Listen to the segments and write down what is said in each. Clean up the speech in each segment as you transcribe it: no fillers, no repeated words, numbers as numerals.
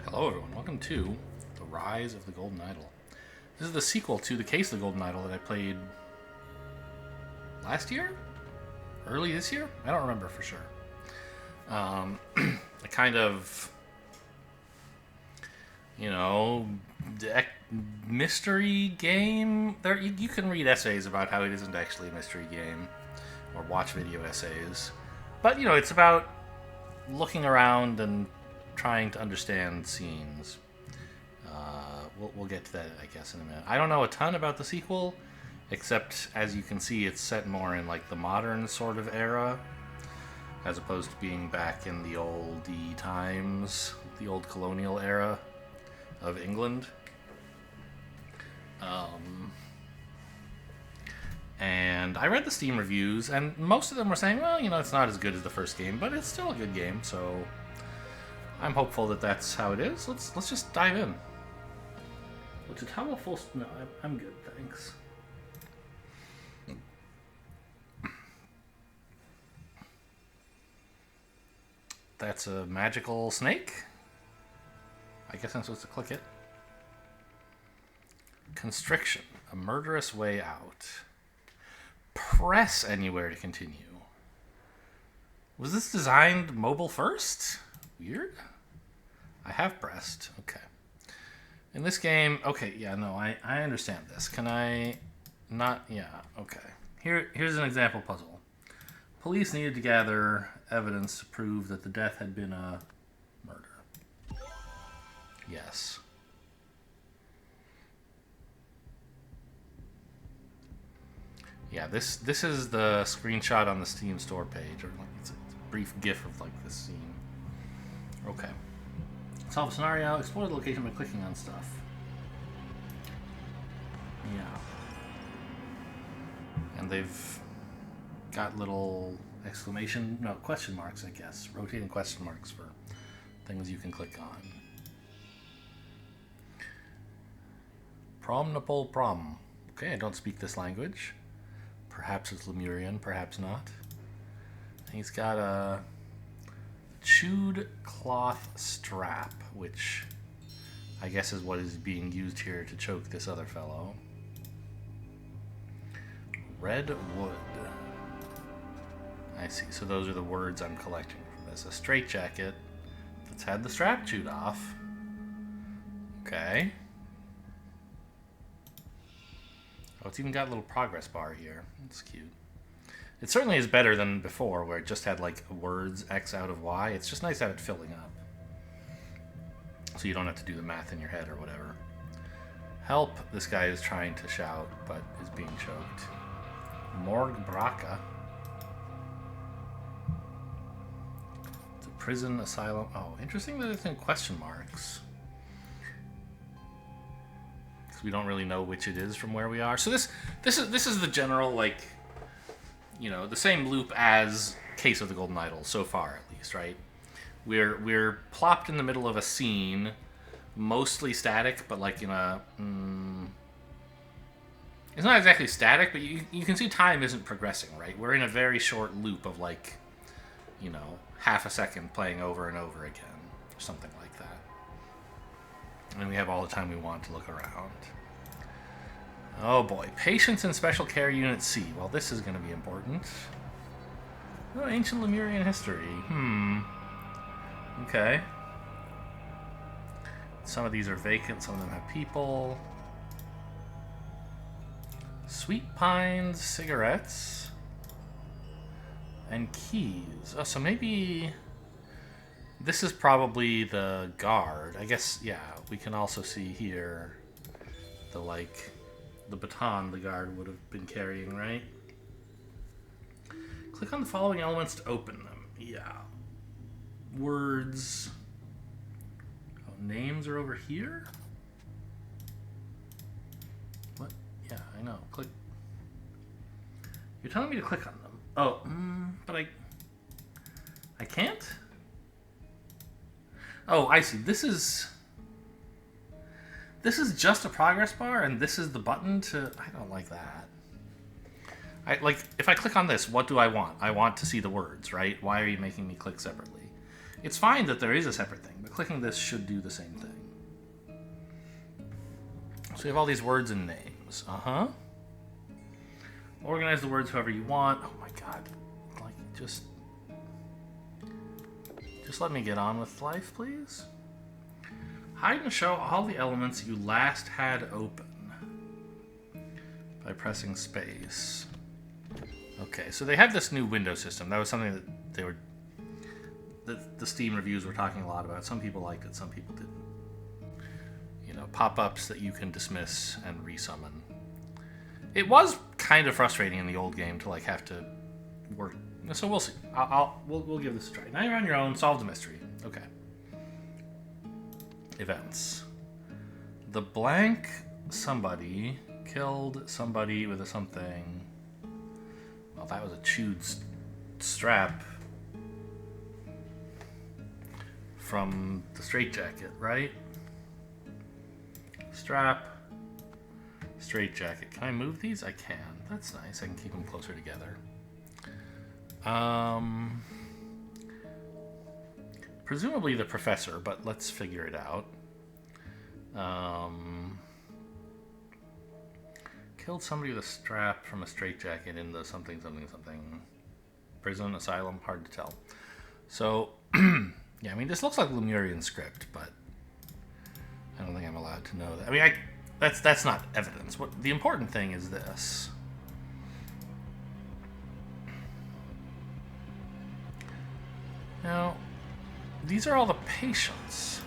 Hello, everyone. Welcome to The Rise of the Golden Idol. This is the sequel to The Case of the Golden Idol that I played last year? Early this year? I don't remember for sure. A kind of, you know, mystery game. You can read essays about how it isn't actually a mystery game, or watch video essays. But, it's about looking around and trying to understand scenes. We'll get to that, I guess, in a minute. I don't know a ton about the sequel, except, as you can see, it's set more in, like, the modern sort of era, as opposed to being back in the oldie times, the old colonial era of England. And I read the Steam reviews, and most of them were saying, well, it's not as good as the first game, but it's still a good game, so I'm hopeful that that's how it is. Let's just dive in. Which is how a full... No, I'm good, thanks. That's a magical snake. I guess I'm supposed to click it. Constriction, a murderous way out. Press anywhere to continue. Was this designed mobile first? Weird. I have pressed. Okay. In this game, okay, yeah, no, I understand this. Can I not? Yeah, okay. Here's an example puzzle. Police needed to gather evidence to prove that the death had been a murder. Yes. Yeah, this is the screenshot on the Steam store page, or like it's a brief GIF of like this scene. Okay. Solve a scenario, explore the location by clicking on stuff. Yeah. And they've got little question marks, I guess. Rotating question marks for things you can click on. Promnopol prom. Okay, I don't speak this language. Perhaps it's Lemurian, perhaps not. He's got a chewed cloth strap, which I guess is what is being used here to choke this other fellow. Red wood. I see. So those are the words I'm collecting from this. A straitjacket that's had the strap chewed off. Okay. Oh, it's even got a little progress bar here. That's cute. It certainly is better than before, where it just had like words X out of Y. It's just nice to have it filling up, so you don't have to do the math in your head or whatever. Help! This guy is trying to shout, but is being choked. Morgue Braca. It's a prison asylum. Oh, interesting that it's in question marks. Because we don't really know which it is from where we are. So this is the general, like, the same loop as Case of the Golden Idol so far, at least, right? We're plopped in the middle of a scene, mostly static, but like in a it's not exactly static, but you can see time isn't progressing, right? We're in a very short loop of like, half a second playing over and over again, or something like that. And we have all the time we want to look around. Oh boy, Patients in Special Care Unit C. Well, this is going to be important. Oh, ancient Lemurian history. Okay. Some of these are vacant, some of them have people. Sweet Pines cigarettes. And keys. Oh, so maybe this is probably the guard. I guess, yeah, we can also see here the baton the guard would have been carrying, right? Click on the following elements to open them. Yeah. Words. Oh, names are over here? What? Yeah, I know. Click. You're telling me to click on them. Oh, but I can't? Oh, I see. This is just a progress bar, and this is the button to... I don't like that. If I click on this, what do I want? I want to see the words, right? Why are you making me click separately? It's fine that there is a separate thing, but clicking this should do the same thing. So you have all these words and names. Organize the words however you want. Oh my god. Like, just let me get on with life, please. Hide and show all the elements you last had open by pressing space. Okay, so they have this new window system. That was something that they were... the Steam reviews were talking a lot about. Some people liked it, some people didn't. You know, pop-ups that you can dismiss and resummon. It was kind of frustrating in the old game to like have to work. So we'll see. We'll give this a try. Now you're on your own. Solve the mystery. Okay. Events. The blank somebody killed somebody with a something. Well, that was a chewed strap from the straitjacket, right? Strap. Straitjacket. Can I move these? I can. That's nice. I can keep them closer together. Presumably the professor, but let's figure it out. Killed somebody with a strap from a straitjacket in the something. Prison, asylum, hard to tell. So, yeah, I mean, this looks like Lemurian script, but I don't think I'm allowed to know that. I mean, that's not evidence. The important thing is this. Now, these are all the patients.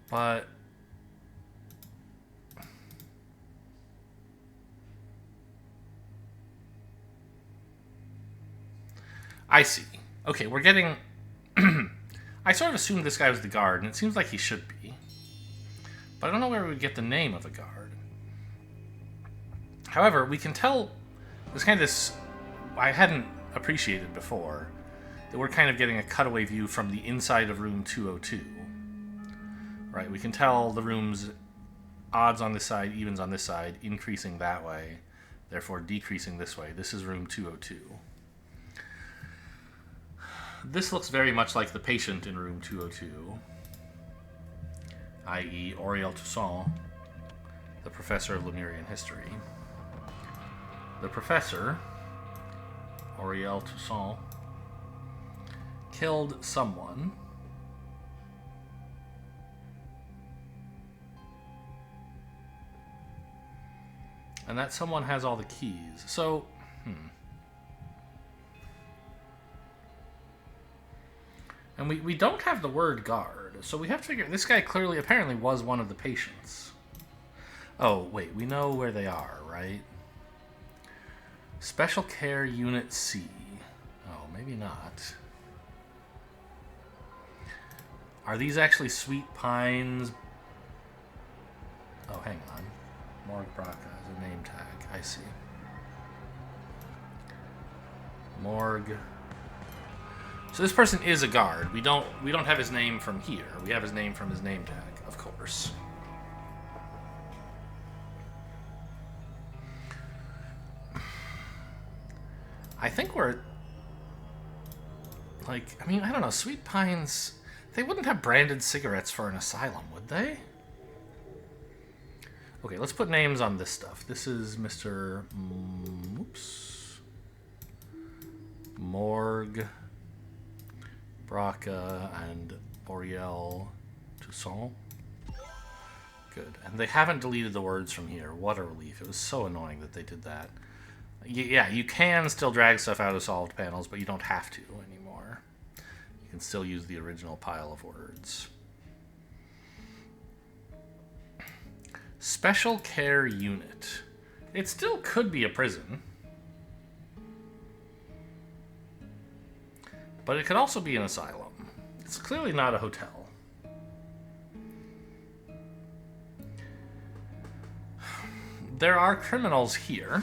But I see. Okay, we're getting... I sort of assumed this guy was the guard, and it seems like he should be. But I don't know where we would get the name of the guard. However, we can tell... There's kind of this... I hadn't appreciated before that we're kind of getting a cutaway view from the inside of room 202. Right, we can tell the room's odds on this side, evens on this side, increasing that way, therefore decreasing this way. This is room 202. This looks very much like the patient in room 202, i.e. Auriel Toussaint, the professor of Lemurian history. The professor, Auriel Toussaint, killed someone. And that someone has all the keys. So, And we don't have the word guard, so we have to figure... This guy clearly, apparently, was one of the patients. Oh, wait, we know where they are, right? Special Care Unit C. Oh, maybe not. Are these actually Sweet Pines? Oh, hang on. Morgue Braca is a name tag. I see. Morgue. So this person is a guard. We don't have his name from here. We have his name from his name tag, of course. I think we're... Like, I mean, I don't know. Sweet Pines... They wouldn't have branded cigarettes for an asylum, would they? Okay, let's put names on this stuff. This is Mr. Oops. Morgue Braca and Auriel Toussaint. Good. And they haven't deleted the words from here. What a relief. It was so annoying that they did that. Yeah, you can still drag stuff out of solved panels, but you don't have to anymore. You can still use the original pile of words. Special Care Unit. It still could be a prison. But it could also be an asylum. It's clearly not a hotel. There are criminals here.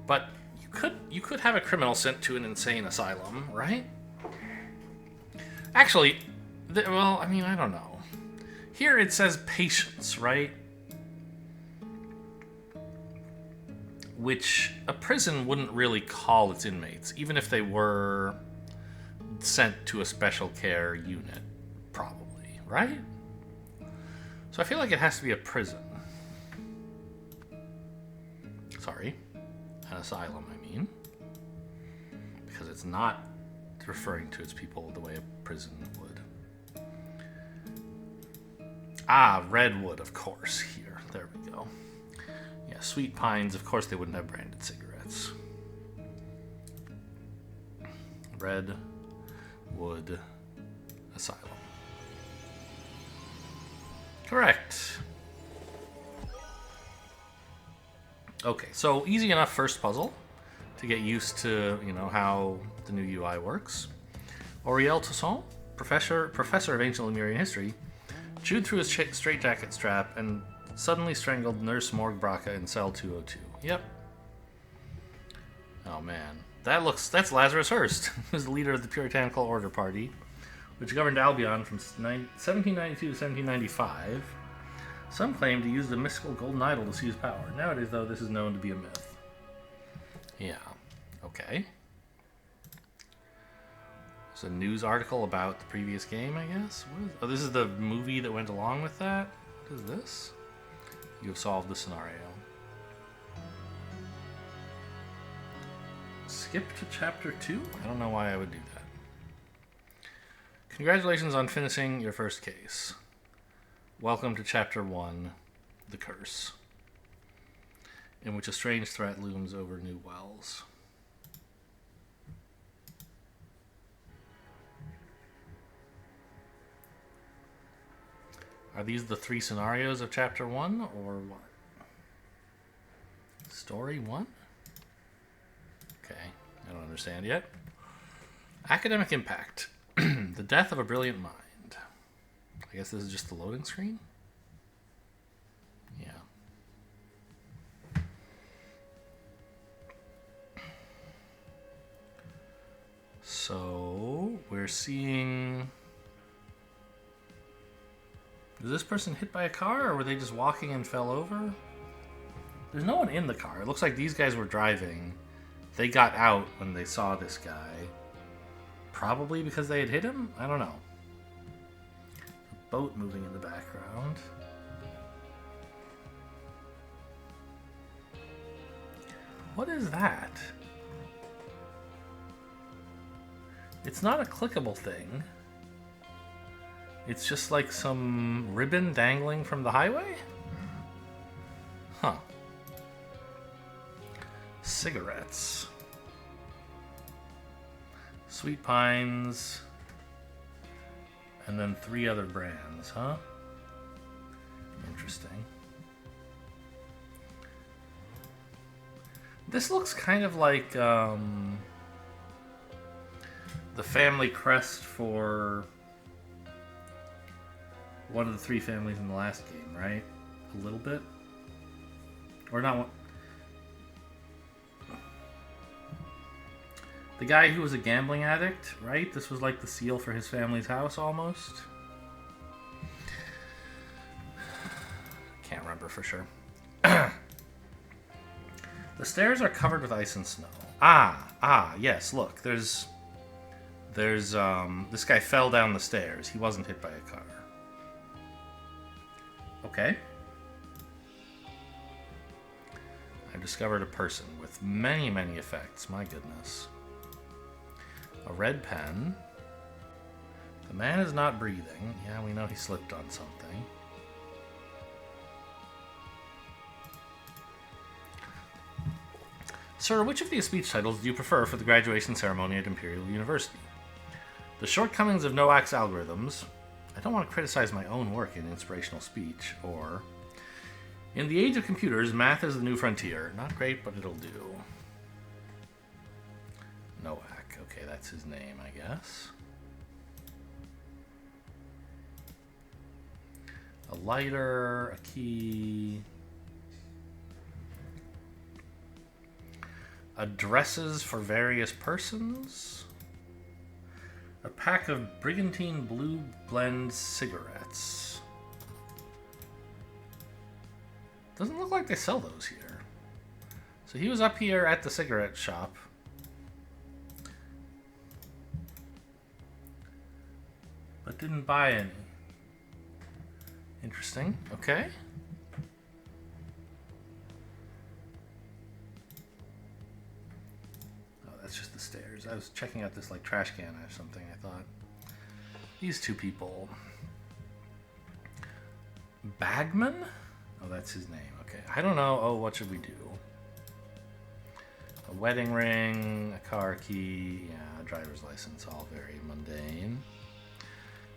But you could have a criminal sent to an insane asylum, right? Actually, well, I mean, I don't know. Here it says patience, right? Which a prison wouldn't really call its inmates, even if they were sent to a special care unit, probably, right? So I feel like it has to be a prison. Sorry, an asylum, I mean. Because it's not referring to its people the way a prison would. Ah, redwood, of course, here. There we go. Yeah, sweet pines, of course they wouldn't have branded cigarettes. Redwood Asylum. Correct. Okay, so easy enough first puzzle to get used to, how the new UI works. Auriel Toussaint, professor of ancient Lemurian history, chewed through his straitjacket strap and suddenly strangled Nurse Morg Braca in cell 202. Yep. Oh man, that's Lazarus Hearst, who's the leader of the Puritanical Order Party, which governed Albion from 1792 to 1795. Some claim to use the mystical golden idol to seize power. Nowadays, though, this is known to be a myth. Yeah. Okay. It's a news article about the previous game, I guess. This is the movie that went along with that? What is this? You have solved the scenario. Skip to chapter 2? I don't know why I would do that. Congratulations on finishing your first case. Welcome to chapter 1, The Curse, in which a strange threat looms over New Wells. Are these the 3 scenarios of chapter 1, or what? Story 1? Okay, I don't understand yet. Academic impact. The death of a brilliant mind. I guess this is just the loading screen? Yeah. So, we're seeing... Was this person hit by a car, or were they just walking and fell over? There's no one in the car. It looks like these guys were driving. They got out when they saw this guy. Probably because they had hit him? I don't know. A boat moving in the background. What is that? It's not a clickable thing. It's just like some ribbon dangling from the highway? Huh. Cigarettes. Sweet Pines. And then 3 other brands, huh? Interesting. This looks kind of like the family crest for one of the 3 families in the last game, right? A little bit? Or not one. The guy who was a gambling addict, right? This was like the seal for his family's house, almost. Can't remember for sure. The stairs are covered with ice and snow. Yes, look. There's this guy fell down the stairs. He wasn't hit by a car. Okay. I've discovered a person with many, many effects. My goodness. A red pen. The man is not breathing. Yeah, we know he slipped on something. Sir, which of these speech titles do you prefer for the graduation ceremony at Imperial University? The shortcomings of Noack's algorithms. I don't want to criticize my own work in inspirational speech. Or, in the age of computers, math is the new frontier. Not great, but it'll do. Noack. Okay, that's his name, I guess. A lighter, a key. Addresses for various persons. A pack of Brigantine Blue Blend cigarettes. Doesn't look like they sell those here. So he was up here at the cigarette shop. But didn't buy any. Interesting. Okay. Oh, that's just the stairs. I was checking out this like trash can or something. I thought these two people. Bagman? Oh, that's his name. Okay. I don't know. Oh, what should we do? A wedding ring, a car key, yeah, a driver's license, all very mundane.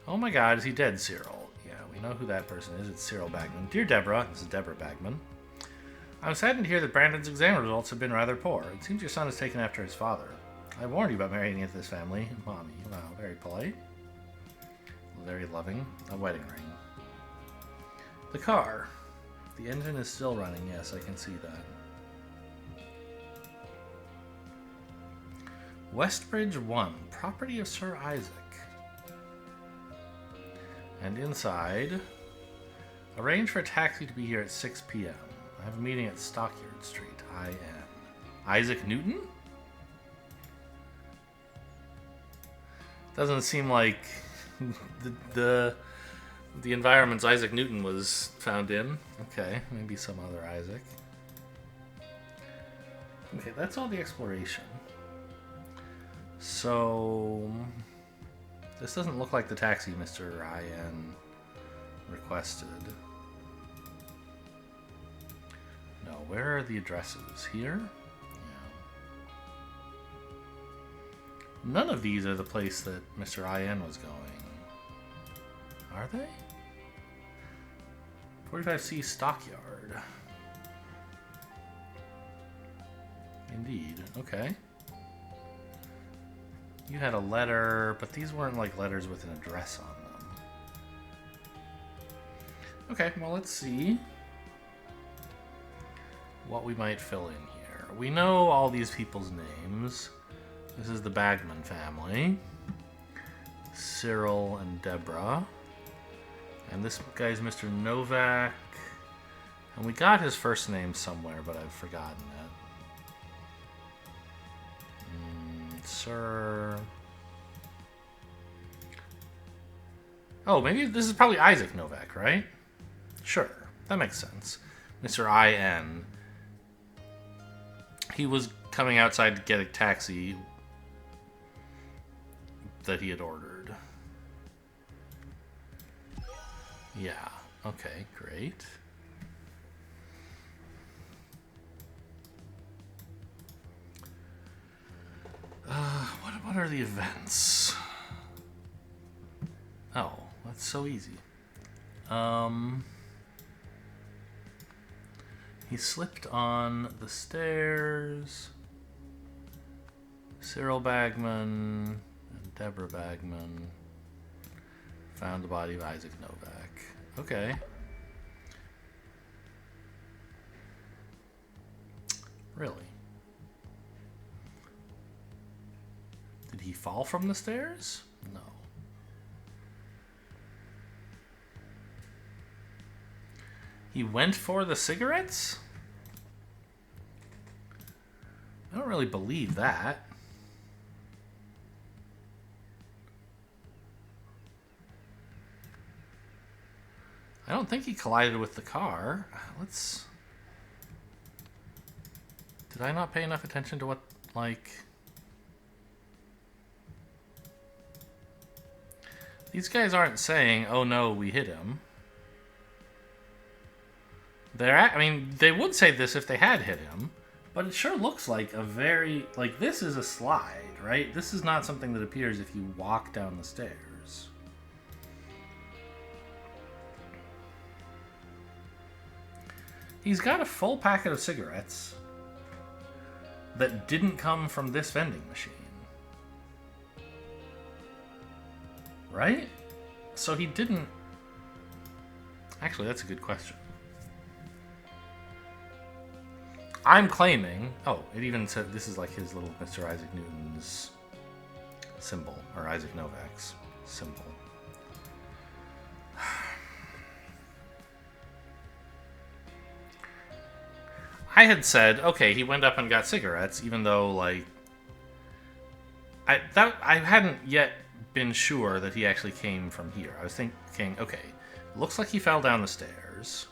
Oh my god, is he dead, Cyril? Yeah, we know who that person is. It's Cyril Bagman. Dear Deborah, this is Deborah Bagman. I'm saddened to hear that Brandon's exam results have been rather poor. It seems your son is taken after his father. I warned you about marrying into this family. Mommy, wow, very polite. Very loving. A wedding ring. The car. The engine is still running, yes, I can see that. Westbridge 1, property of Sir Isaac. And inside, arrange for a taxi to be here at 6 p.m. I have a meeting at Stockyard Street. I am. Isaac Newton? Doesn't seem like the environments Isaac Newton was found in. Okay, maybe some other Isaac. Okay, that's all the exploration. So, this doesn't look like the taxi Mr. Ryan requested. No, where are the addresses? Here? Yeah. None of these are the place that Mr. Ryan was going. Are they? 45C Stockyard. Indeed. Okay. You had a letter, but these weren't like letters with an address on them. Okay, well, let's see what we might fill in here. We know all these people's names. This is the Bagman family. Cyril and Deborah. And this guy's Mr. Novak. And we got his first name somewhere, but I've forgotten it. Sir... Oh, maybe this is probably Isaac Novak, right? Sure, that makes sense. Mr. I.N. He was coming outside to get a taxi that he had ordered. Yeah, okay, great. What are the events? Oh, that's so easy. He slipped on the stairs. Cyril Bagman and Deborah Bagman found the body of Isaac Novak. Okay. Really? Did he fall from the stairs? No. He went for the cigarettes? I don't really believe that. I don't think he collided with the car. Let's... Did I not pay enough attention to what, like... These guys aren't saying, oh no, we hit him. I mean, they would say this if they had hit him, but it sure looks like a very, like, this is a slide, right? This is not something that appears if you walk down the stairs. He's got a full packet of cigarettes that didn't come from this vending machine. Right? So he didn't... Actually, that's a good question. I'm claiming... Oh, it even said this is like his little Mr. Isaac Newton's symbol, or Isaac Novak's symbol. I had said, okay, he went up and got cigarettes, even though, like, I hadn't yet been sure that he actually came from here. I was thinking, okay, looks like he fell down the stairs,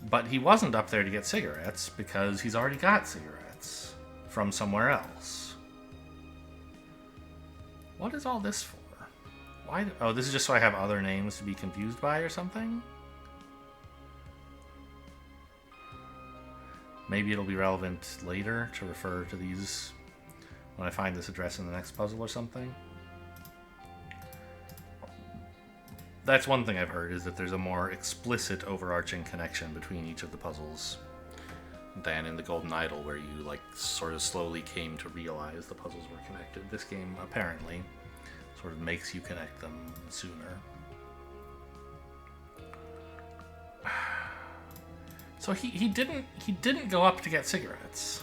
but he wasn't up there to get cigarettes because he's already got cigarettes from somewhere else. What is all this for? Why? Oh, this is just so I have other names to be confused by or something? Maybe it'll be relevant later to refer to these when I find this address in the next puzzle or something. That's one thing I've heard, is that there's a more explicit overarching connection between each of the puzzles than in the Golden Idol, where you like sort of slowly came to realize the puzzles were connected. This game apparently sort of makes you connect them sooner. So he didn't go up to get cigarettes.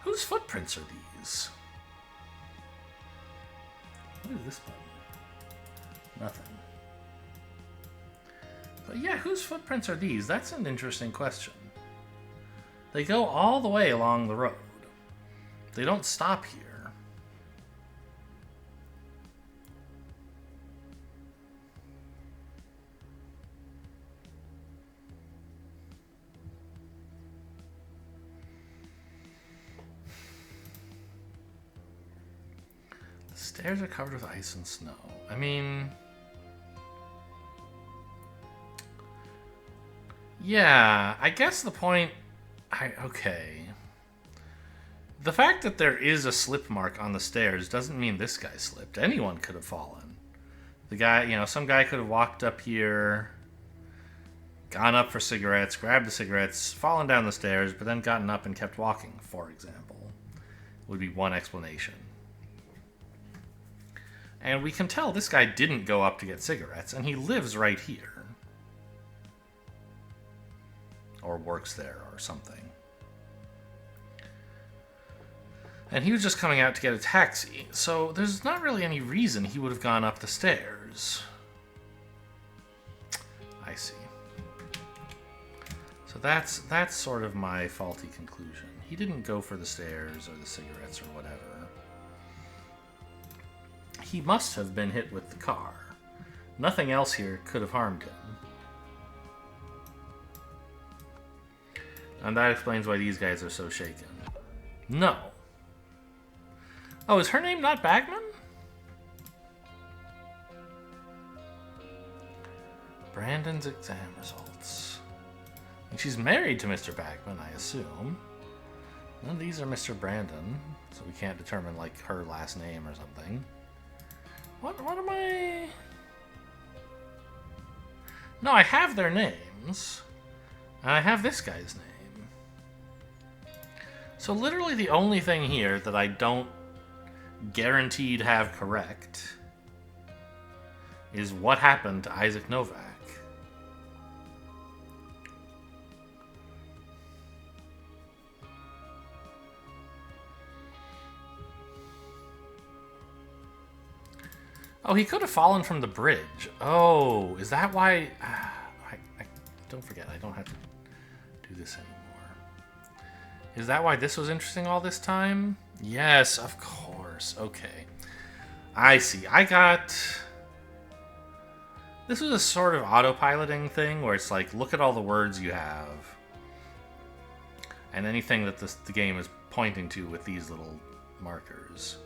Whose footprints are these? What is this button? Nothing. But yeah, whose footprints are these? That's an interesting question. They go all the way along the road. They don't stop here. The stairs are covered with ice and snow. I mean... yeah, I guess the point... okay. The fact that there is a slip mark on the stairs doesn't mean this guy slipped. Anyone could have fallen. The guy, you know, some guy could have walked up here, gone up for cigarettes, grabbed the cigarettes, fallen down the stairs, but then gotten up and kept walking, for example. Would be one explanation. And we can tell this guy didn't go up to get cigarettes, and he lives right here. Or works there, or something. And he was just coming out to get a taxi, so there's not really any reason he would have gone up the stairs. I see. So that's sort of my faulty conclusion. He didn't go for the stairs or the cigarettes or whatever. He must have been hit with the car. Nothing else here could have harmed him. And that explains why these guys are so shaken. No. Oh, is her name not Bagman? Brandon's exam results. And she's married to Mr. Bagman, I assume. None of these are Mr. Brandon, so we can't determine, like, her last name or something. What am I... No, I have their names. And I have this guy's name. So literally the only thing here that I don't guaranteed have correct is what happened to Isaac Novak. Oh, he could have fallen from the bridge. Oh, is that why... I don't forget, I don't have to do this anymore. Is that why this was interesting all this time? Yes, of course. Okay. I see. I got... This was a sort of autopiloting thing where it's like, look at all the words you have. And anything that the game is pointing to with these little markers.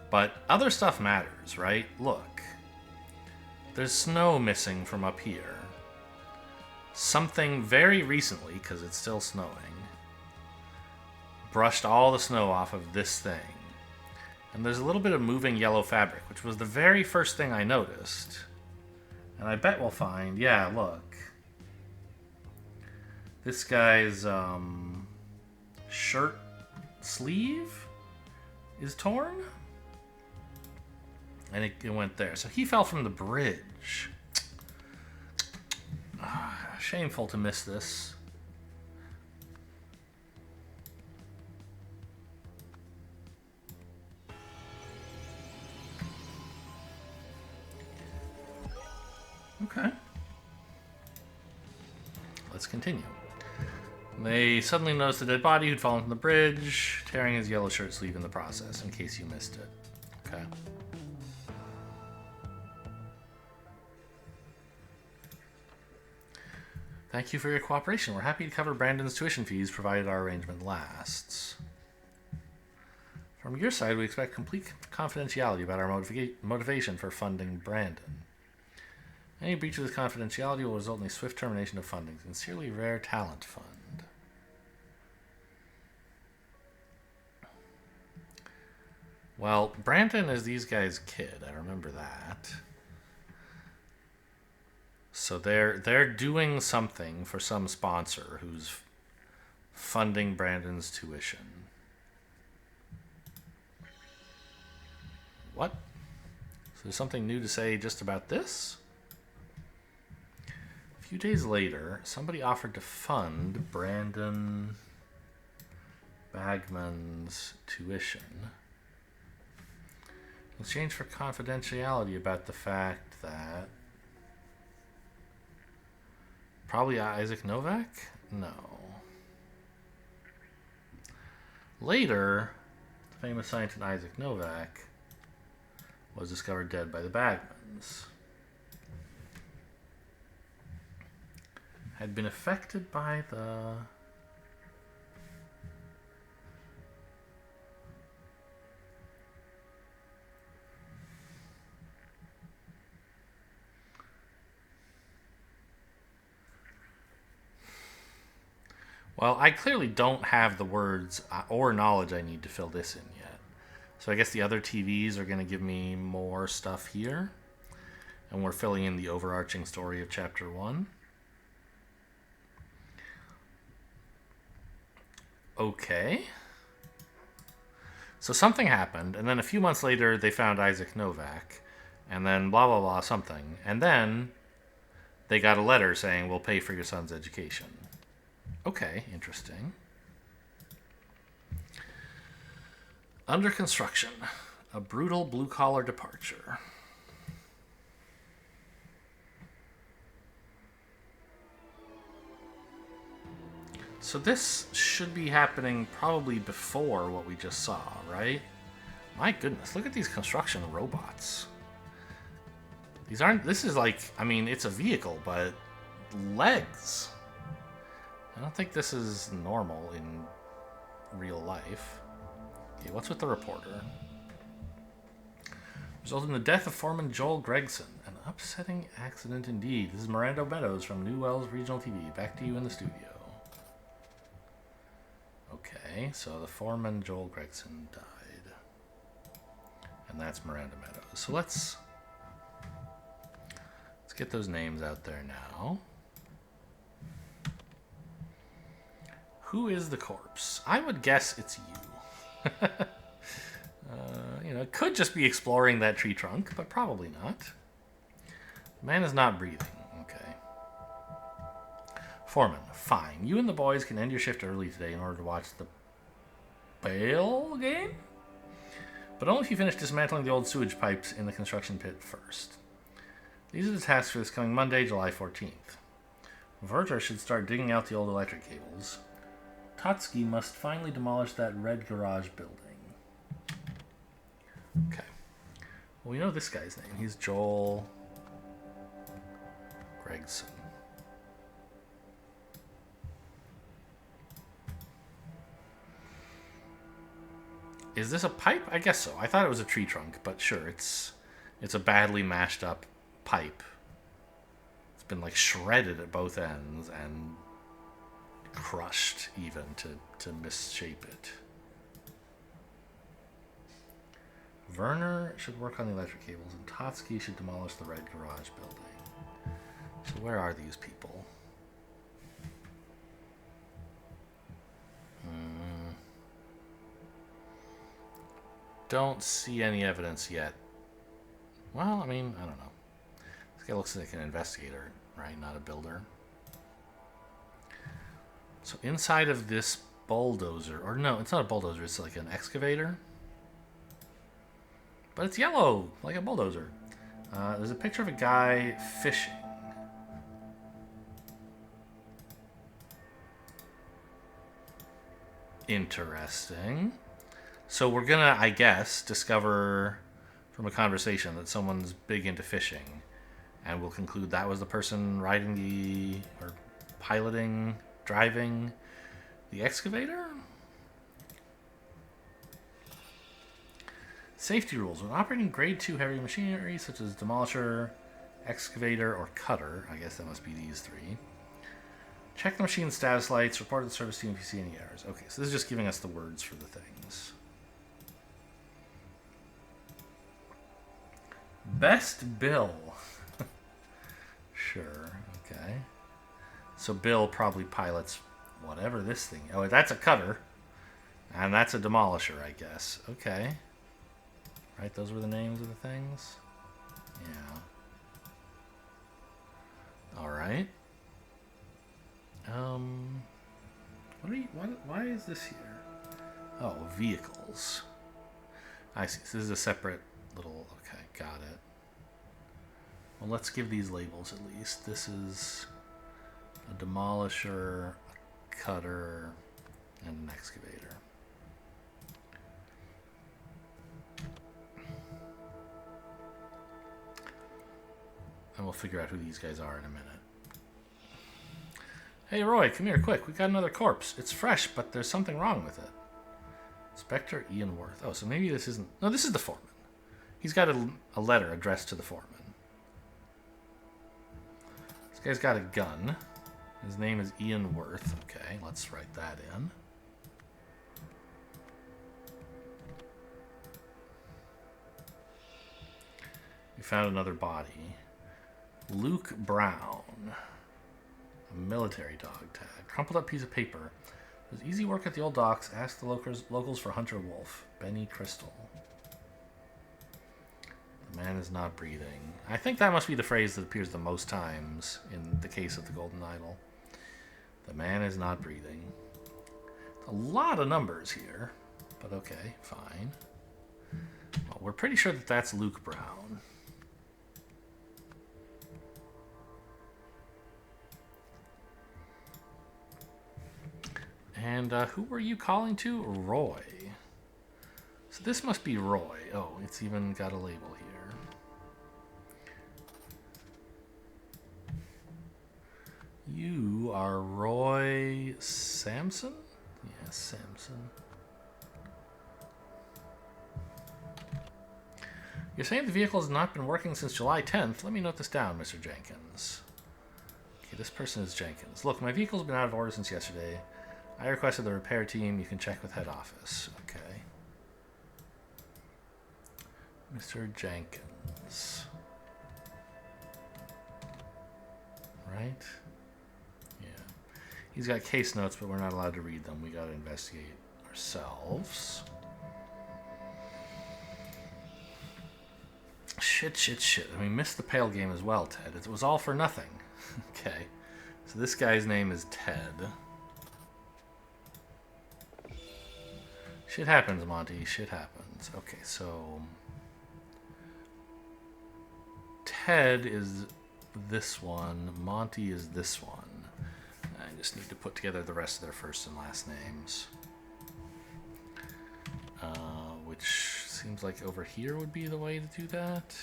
But other stuff matters, right? Look. There's snow missing from up here. Something very recently, because it's still snowing, brushed all the snow off of this thing. And there's a little bit of moving yellow fabric, which was the very first thing I noticed. And I bet we'll find, yeah, look. This guy's shirt sleeve is torn. And it went there. So he fell from the bridge. Shameful to miss this. Okay. let's continue. They suddenly noticed a dead body who'd fallen from the bridge, tearing his yellow shirt sleeve in the process, in case you missed it. Okay. Thank you for your cooperation. We're happy to cover Brandon's tuition fees, provided our arrangement lasts. From your side, we expect complete confidentiality about our motivation for funding Brandon. Any breach of this confidentiality will result in a swift termination of funding. Sincerely, Rare Talent Fund. Well, Brandon is these guys' kid. I remember that. So they're doing something for some sponsor who's funding Brandon's tuition. What? So there's something new to say just about this? A few days later, somebody offered to fund Brandon Bagman's tuition in exchange for confidentiality about the fact that probably Isaac Novak? No. Later, the famous scientist Isaac Novak was discovered dead by the Bagmans. Had been affected by the... Well, I clearly don't have the words or knowledge I need to fill this in yet. So I guess the other TVs are going to give me more stuff here. And we're filling in the overarching story of Chapter 1. Okay. So something happened, and then a few months later they found Isaac Novak, and then blah blah blah something. And then they got a letter saying, we'll pay for your son's education. Okay, interesting. Under construction. A brutal blue-collar departure. So this should be happening probably before what we just saw, right? My goodness, look at these construction robots. These aren't... This is like... I mean, it's a vehicle, but... legs. I don't think this is normal in real life. Okay, what's with the reporter? Resulted in the death of Foreman Joel Gregson. An upsetting accident indeed. This is Miranda Meadows from New Wells Regional TV. Back to you in the studio. Okay, so the foreman Joel Gregson died. And that's Miranda Meadows. So let's get those names out there now. Who is the corpse? I would guess it's you. You know, it could just be exploring that tree trunk, but probably not. The man is not breathing. Okay. Foreman, fine. You and the boys can end your shift early today in order to watch the Bale game? But only if you finish dismantling the old sewage pipes in the construction pit first. These are the tasks for this coming Monday, July 14th. Werther should start digging out the old electric cables. Totsky must finally demolish that red garage building. Okay. Well, we know this guy's name. He's Joel Gregson. Is this a pipe? I guess so. I thought it was a tree trunk, but sure, it's a badly mashed up pipe. It's been like shredded at both ends and crushed even to misshape it. Werner should work on the electric cables, and Totsky should demolish the red garage building. So where are these people? Don't see any evidence yet. Well, I mean, I don't know. This guy looks like an investigator, right? Not a builder. So inside of this bulldozer, or no, it's not a bulldozer, it's like an excavator. But it's yellow, like a bulldozer. There's a picture of a guy fishing. Interesting. So we're gonna, I guess, discover from a conversation that someone's big into fishing, and we'll conclude that was the person riding the, or piloting, driving the excavator? Safety rules. When operating grade 2 heavy machinery, such as demolisher, excavator, or cutter, I guess that must be these three, check the machine's status lights, report to the service team if you see any errors. Okay, so this is just giving us the words for the things. Best Bill. Sure, okay. So Bill probably pilots whatever this thing. Oh, that's a cutter. And that's a demolisher, I guess. Okay. Right, those were the names of the things? Yeah. Alright. Why is this here? Oh, vehicles. I see. So this is a separate little... Okay, got it. Well, let's give these labels at least. This is a demolisher, a cutter, and an excavator. And we'll figure out who these guys are in a minute. Hey, Roy, come here, quick. We got another corpse. It's fresh, but there's something wrong with it. Inspector Ian Worth. Oh, so maybe this isn't... No, this is the foreman. He's got a letter addressed to the foreman. This guy's got a gun. His name is Ian Worth. Okay, let's write that in. We found another body. Luke Brown. A military dog tag. Crumpled up piece of paper. It was easy work at the old docks. Ask the locals for Hunter Wolf. Benny Crystal. The man is not breathing. I think that must be the phrase that appears the most times in the case of the Golden Idol. The man is not breathing. A lot of numbers here. But okay, fine. Well, we're pretty sure that that's Luke Brown. And who were you calling to? Roy. So this must be Roy. Oh, it's even got a label here. You are Roy Sampson? Yes, Sampson. You're saying the vehicle has not been working since July 10th. Let me note this down, Mr. Jenkins. Okay, this person is Jenkins. Look, my vehicle's been out of order since yesterday. I requested the repair team. You can check with head office. Okay. Mr. Jenkins. Right? Yeah. He's got case notes, but we're not allowed to read them. We gotta investigate ourselves. Shit. And we missed the Pale game as well, Ted. It was all for nothing. Okay. So this guy's name is Ted. Shit happens, Monty. Shit happens. Okay, so... Ted is this one. Monty is this one. I just need to put together the rest of their first and last names. Which seems like over here would be the way to do that.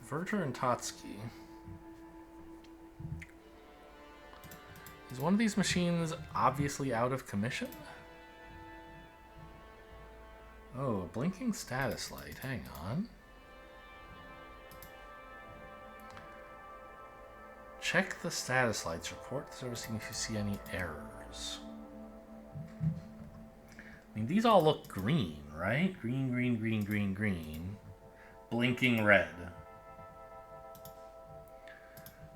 Verter and Totsky. Is one of these machines obviously out of commission? Oh, a blinking status light. Hang on. Check the status lights. Report the service team if you see any errors. I mean, these all look green, right? Green. Blinking red.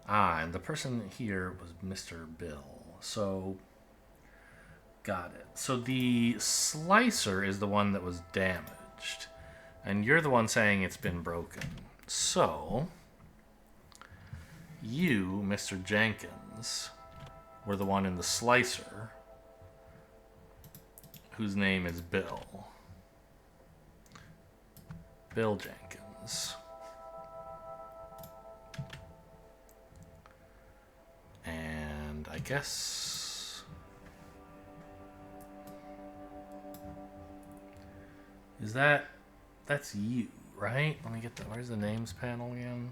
Ah, and the person here was Mr. Bill. So... Got it. So the slicer is the one that was damaged. And you're the one saying it's been broken. So, you, Mr. Jenkins, were the one in the slicer whose name is Bill. Bill Jenkins. And I guess... Is that... That's you, right? Let me get the... Where's the names panel again?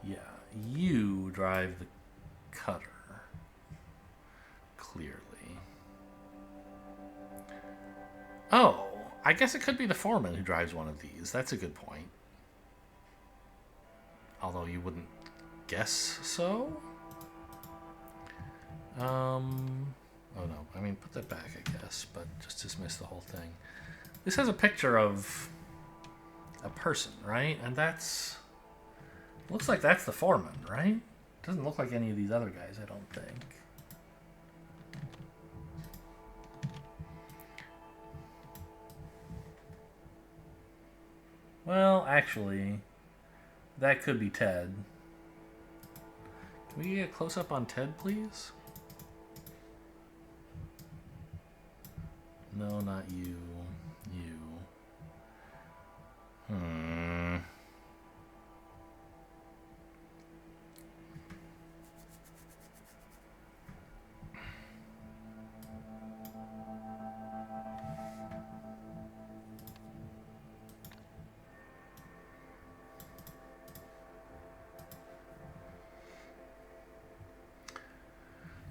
Yeah, you drive the cutter. Clearly. Oh, I guess it could be the foreman who drives one of these. That's a good point. Although you wouldn't guess so? Oh no, I mean, put that back, I guess, but just dismiss the whole thing. This has a picture of a person, right? And that's... Looks like that's the foreman, right? Doesn't look like any of these other guys, I don't think. Well, actually, that could be Ted. Can we get a close-up on Ted, please? No, not you. You.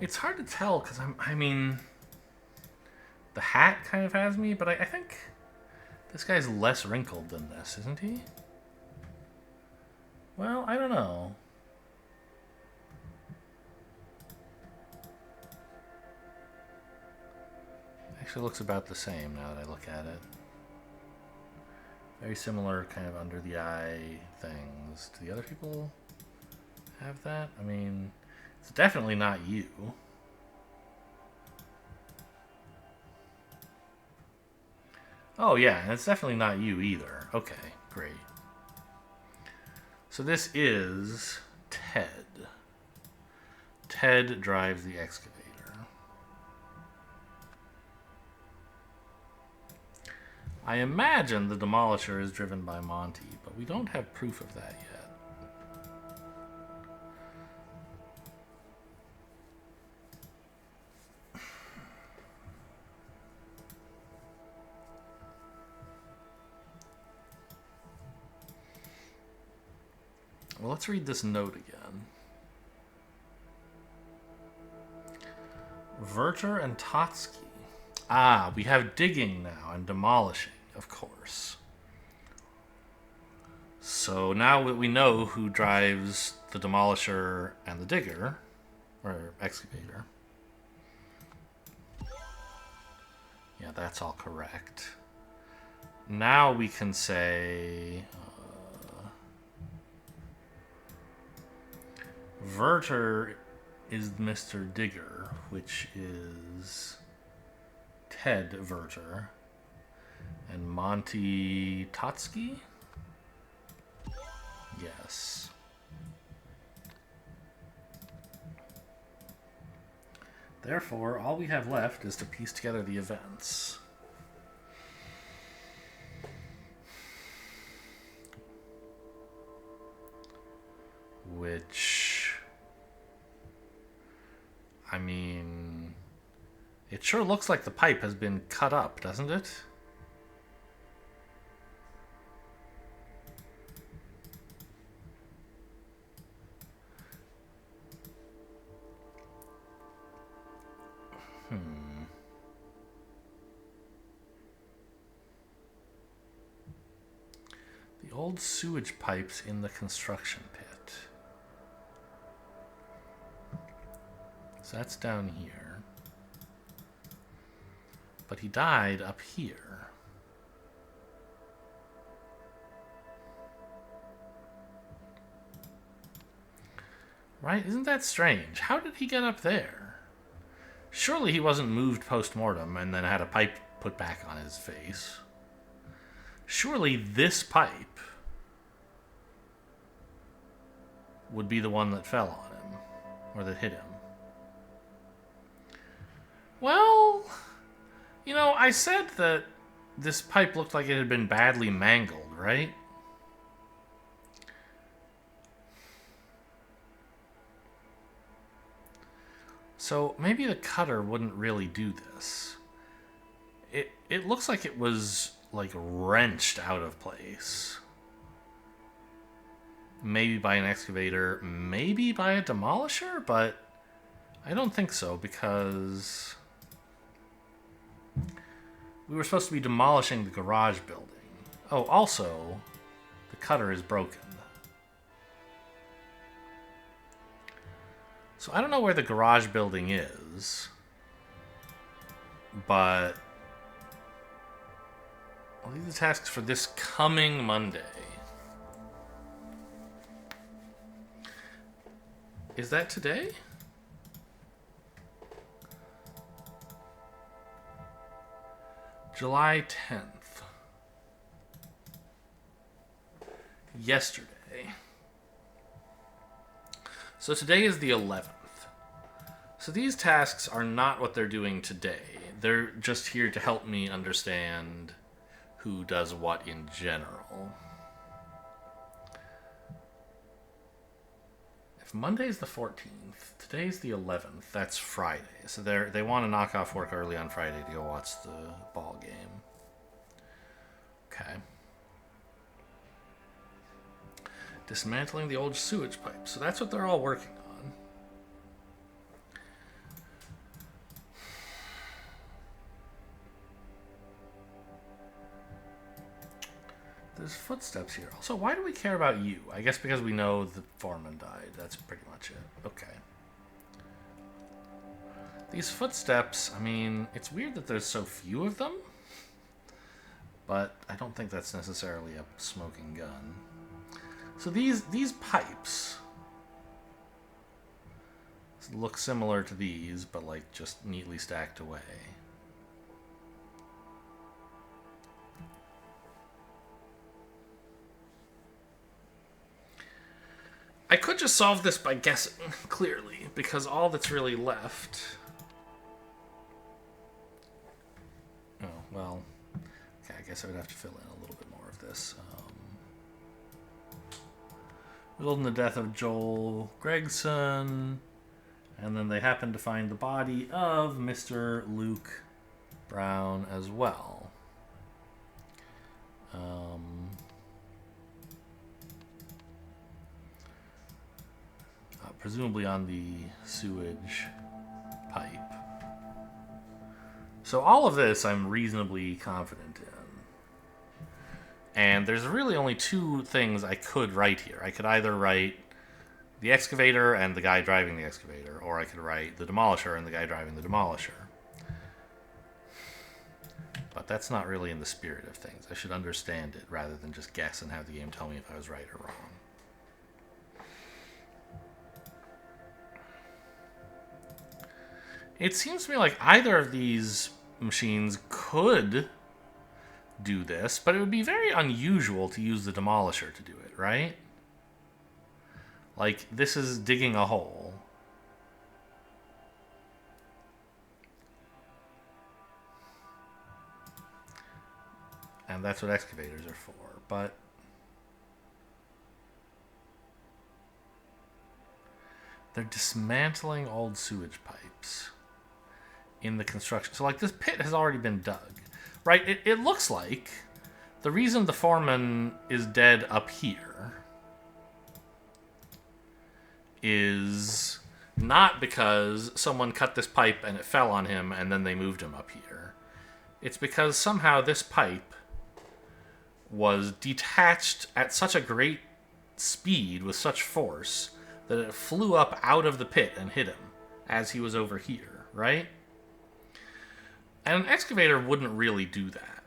It's hard to tell because I mean, the hat kind of has me, but I think this guy's less wrinkled than this, isn't he? Well, I don't know. Actually looks about the same now that I look at it. Very similar kind of under the eye things. Do the other people have that? I mean, it's definitely not you. Oh yeah, and it's definitely not you either. Okay, great. So this is Ted. Ted drives the excavator. I imagine the Demolisher is driven by Monty, but we don't have proof of that yet. Well, let's read this note again. Werter and Totsky. Ah, we have digging now and demolishing, of course. So now we know who drives the Demolisher and the digger, or excavator. Yeah, that's all correct. Now we can say... Werter is Mr. Digger, which is Ted Werter, and Monty Totsky? Yes. Therefore, all we have left is to piece together the events. Which, I mean, it sure looks like the pipe has been cut up, doesn't it? The old sewage pipes in the construction pit. So that's down here. But he died up here. Right? Isn't that strange? How did he get up there? Surely he wasn't moved post-mortem and then had a pipe put back on his face. Surely this pipe would be the one that fell on him, or that hit him. Well, you know, I said that this pipe looked like it had been badly mangled, right? So maybe the cutter wouldn't really do this. It looks like it was like wrenched out of place. Maybe by an excavator, maybe by a demolisher, but I don't think so because we were supposed to be demolishing the garage building. Oh, also, the cutter is broken. So I don't know where the garage building is, but well, these are tasks for this coming Monday. Is that today? July 10th. Yesterday. So today is the 11th. So these tasks are not what they're doing today. They're just here to help me understand who does what in general. If Monday's the 14th, today's the 11th, that's Friday. So they want to knock off work early on Friday to go watch the ball game. Okay. Dismantling the old sewage pipe. So that's what they're all working on. There's footsteps here. Also, why do we care about you? I guess because we know the foreman died. That's pretty much it. Okay. These footsteps, I mean, it's weird that there's so few of them. But I don't think that's necessarily a smoking gun. So these pipes look similar to these, but like just neatly stacked away. I could just solve this by guessing, clearly, because all that's really left... Oh, well... Okay, I guess I would have to fill in a little bit more of this. Resulting in the death of Joel Gregson, and then they happen to find the body of Mr. Luke Brown as well. Presumably on the sewage pipe. So all of this I'm reasonably confident in. And there's really only two things I could write here. I could either write the excavator and the guy driving the excavator, or I could write the demolisher and the guy driving the demolisher. But that's not really in the spirit of things. I should understand it rather than just guess and have the game tell me if I was right or wrong. It seems to me like either of these machines could do this, but it would be very unusual to use the demolisher to do it, right? Like, this is digging a hole. And that's what excavators are for, but... They're dismantling old sewage pipes in the construction. So, like, this pit has already been dug, right? It looks like the reason the foreman is dead up here is not because someone cut this pipe and it fell on him and then they moved him up here. It's because somehow this pipe was detached at such a great speed with such force that it flew up out of the pit and hit him as he was over here, right? And an excavator wouldn't really do that.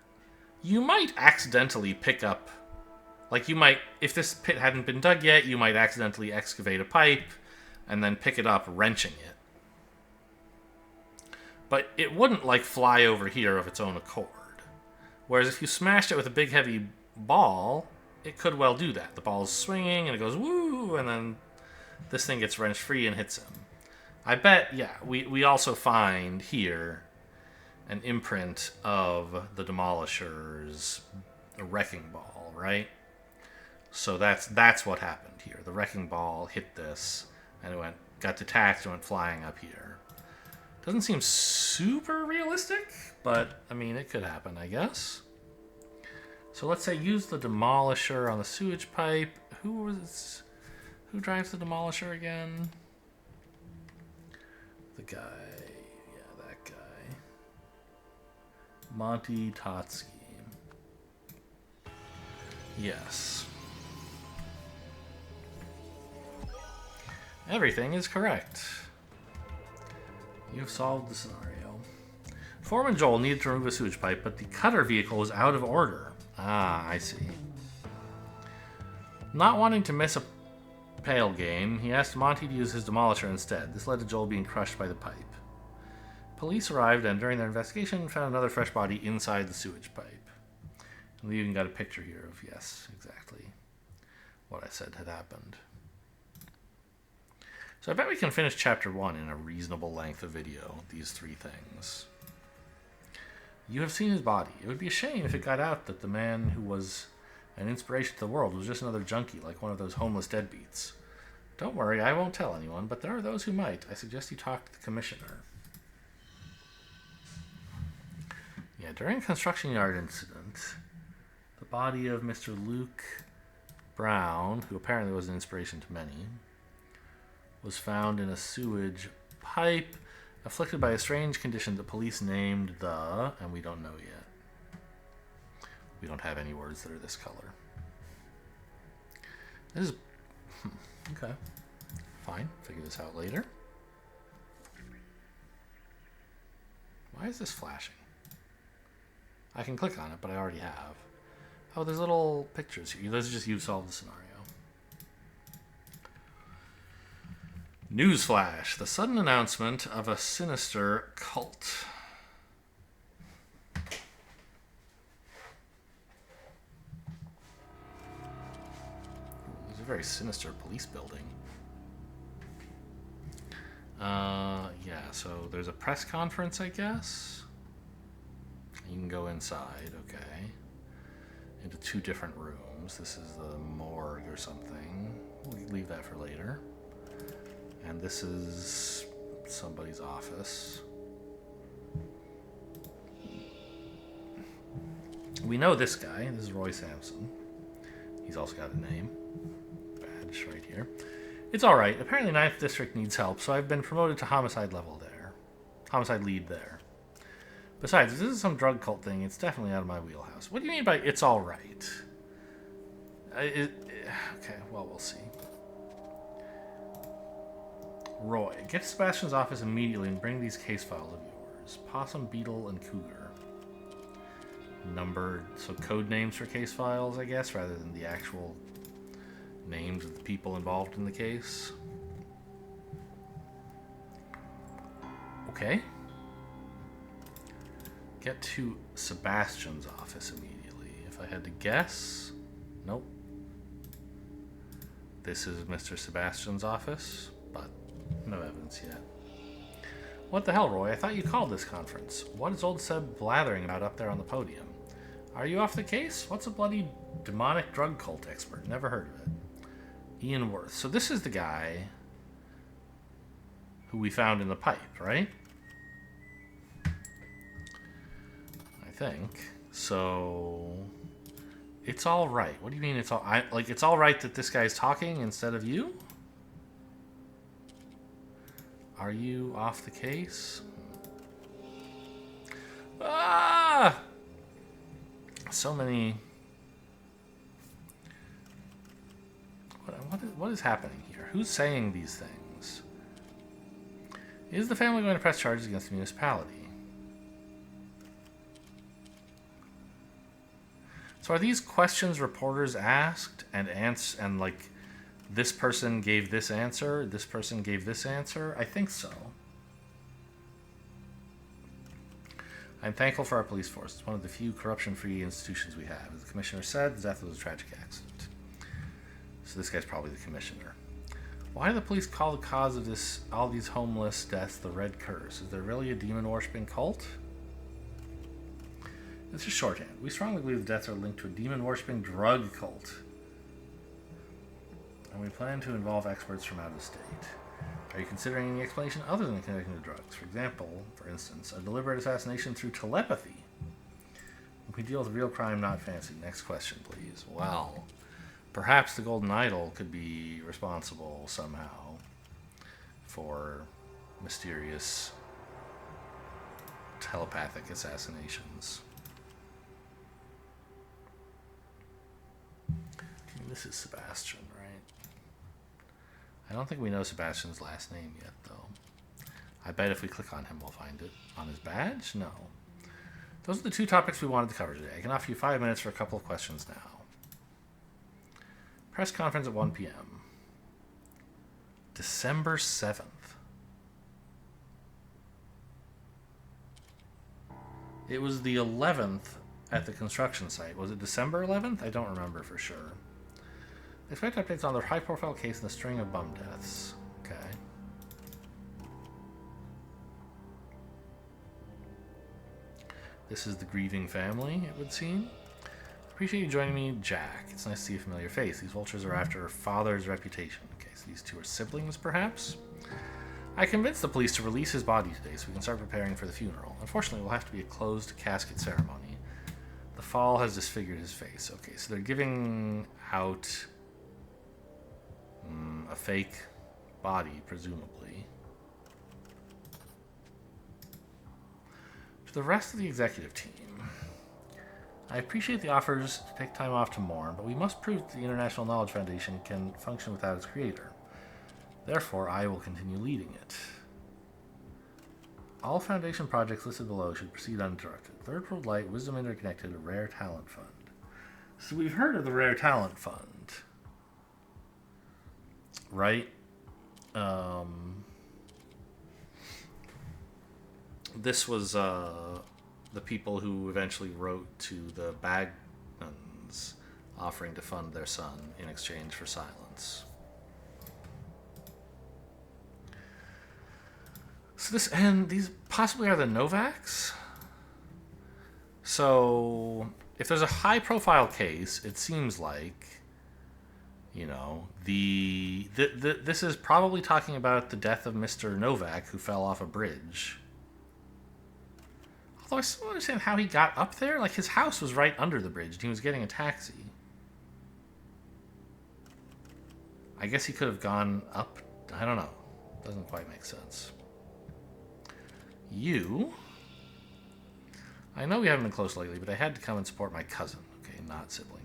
You might accidentally pick up, like you might, if this pit hadn't been dug yet, you might accidentally excavate a pipe and then pick it up, wrenching it. But it wouldn't, like, fly over here of its own accord. Whereas if you smashed it with a big heavy ball, it could well do that. The ball's swinging and it goes woo, and then this thing gets wrenched free and hits him. I bet, yeah, we also find here an imprint of the Demolisher's wrecking ball, right? So that's what happened here. The wrecking ball hit this, and it got detached and went flying up here. Doesn't seem super realistic, but I mean, it could happen, I guess. So let's say use the demolisher on the sewage pipe. Who drives the demolisher again? The guy. Yeah, that guy. Monty Totsky. Yes. Everything is correct. You've solved the scenario. Foreman Joel needed to remove a sewage pipe, but the cutter vehicle was out of order. Ah, I see. Not wanting to miss a pail game, he asked Monty to use his demolisher instead. This led to Joel being crushed by the pipe. Police arrived and, during their investigation, found another fresh body inside the sewage pipe. And we even got a picture here of, yes, exactly what I said had happened. So I bet we can finish Chapter 1 in a reasonable length of video, these three things. You have seen his body. It would be a shame if it got out that the man who was an inspiration to the world was just another junkie, like one of those homeless deadbeats. Don't worry, I won't tell anyone, but there are those who might. I suggest you talk to the commissioner. Yeah, during a construction yard incident, the body of Mr. Luke Brown, who apparently was an inspiration to many, was found in a sewage pipe, afflicted by a strange condition the police named the, and we don't know yet. We don't have any words that are this color. This is, okay, fine, figure this out later. Why is this flashing? I can click on it, but I already have. Oh, there's little pictures here. Those are just you've solved the scenario. Newsflash. The sudden announcement of a sinister cult. It's a very sinister police building. Yeah, so there's a press conference, I guess. You can go inside, okay. Into two different rooms. This is the morgue or something. We'll leave that for later. And this is somebody's office. We know this guy. This is Roy Sampson. He's also got a name. Badge right here. It's alright. Apparently 9th District needs help, so I've been promoted to homicide level there. Homicide lead there. Besides, if this is some drug cult thing, it's definitely out of my wheelhouse. What do you mean by it's alright? Okay, well, we'll see. Roy, get to Sebastian's office immediately and bring these case files of yours. Possum, Beetle, and Cougar. Numbered, so code names for case files, I guess, rather than the actual names of the people involved in the case. Okay. Get to Sebastian's office immediately. If I had to guess, nope. This is Mr. Sebastian's office, but no evidence yet. What the hell, Roy? I thought you called this conference. What is old Seb blathering about up there on the podium? Are you off the case? What's a bloody demonic drug cult expert? Never heard of it. Ian Worth. So this is the guy who we found in the pipe, right? I think. So it's all right. What do you mean it's all like it's all right that this guy's talking instead of you? Are you off the case? Ah! So many. What is happening here? Who's saying these things? Is the family going to press charges against the municipality? So are these questions reporters asked and like this person gave this answer, this person gave this answer? I think so. I'm thankful for our police force. It's one of the few corruption-free institutions we have. As the commissioner said, the death was a tragic accident. So this guy's probably the commissioner. Why do the police call the cause of all these homeless deaths the Red Curse? Is there really a demon-worshipping cult? It's just shorthand. We strongly believe the deaths are linked to a demon-worshipping drug cult. And we plan to involve experts from out of state. Are you considering any explanation other than connecting the drugs? For example, for instance, a deliberate assassination through telepathy. We deal with real crime, not fantasy. Next question, please. Well, perhaps the Golden Idol could be responsible somehow for mysterious telepathic assassinations. This is Sebastian, right? I don't think we know Sebastian's last name yet, though. I bet if we click on him, we'll find it. On his badge? No. Those are the two topics we wanted to cover today. I can offer you 5 minutes for a couple of questions now. Press conference at 1 p.m. December 7th. It was the 11th at the construction site. Was it December 11th? I don't remember for sure. Expect updates on the high-profile case and the string of bum deaths. Okay. This is the grieving family, it would seem. Appreciate you joining me, Jack. It's nice to see a familiar face. These vultures are after her father's reputation. Okay, so these two are siblings, perhaps? I convinced the police to release his body today so we can start preparing for the funeral. Unfortunately, it will have to be a closed casket ceremony. The fall has disfigured his face. Okay, so they're giving out a fake body, presumably. To the rest of the executive team, I appreciate the offers to take time off to mourn, but we must prove that the International Knowledge Foundation can function without its creator. Therefore, I will continue leading it. All Foundation projects listed below should proceed uninterrupted. Third World Light, Wisdom Interconnected, a Rare Talent Fund. So we've heard of the Rare Talent Fund, right? This was the people who eventually wrote to the Bagmans offering to fund their son in exchange for silence. So this, and these possibly are the Novaks. So if there's a high-profile case, it seems like, you know, this is probably talking about the death of Mr. Novak, who fell off a bridge. Although I still don't understand how he got up there. Like, his house was right under the bridge, and he was getting a taxi. I guess he could have gone up. I don't know. Doesn't quite make sense. You. I know we haven't been close lately, but I had to come and support my cousin. Okay, not sibling.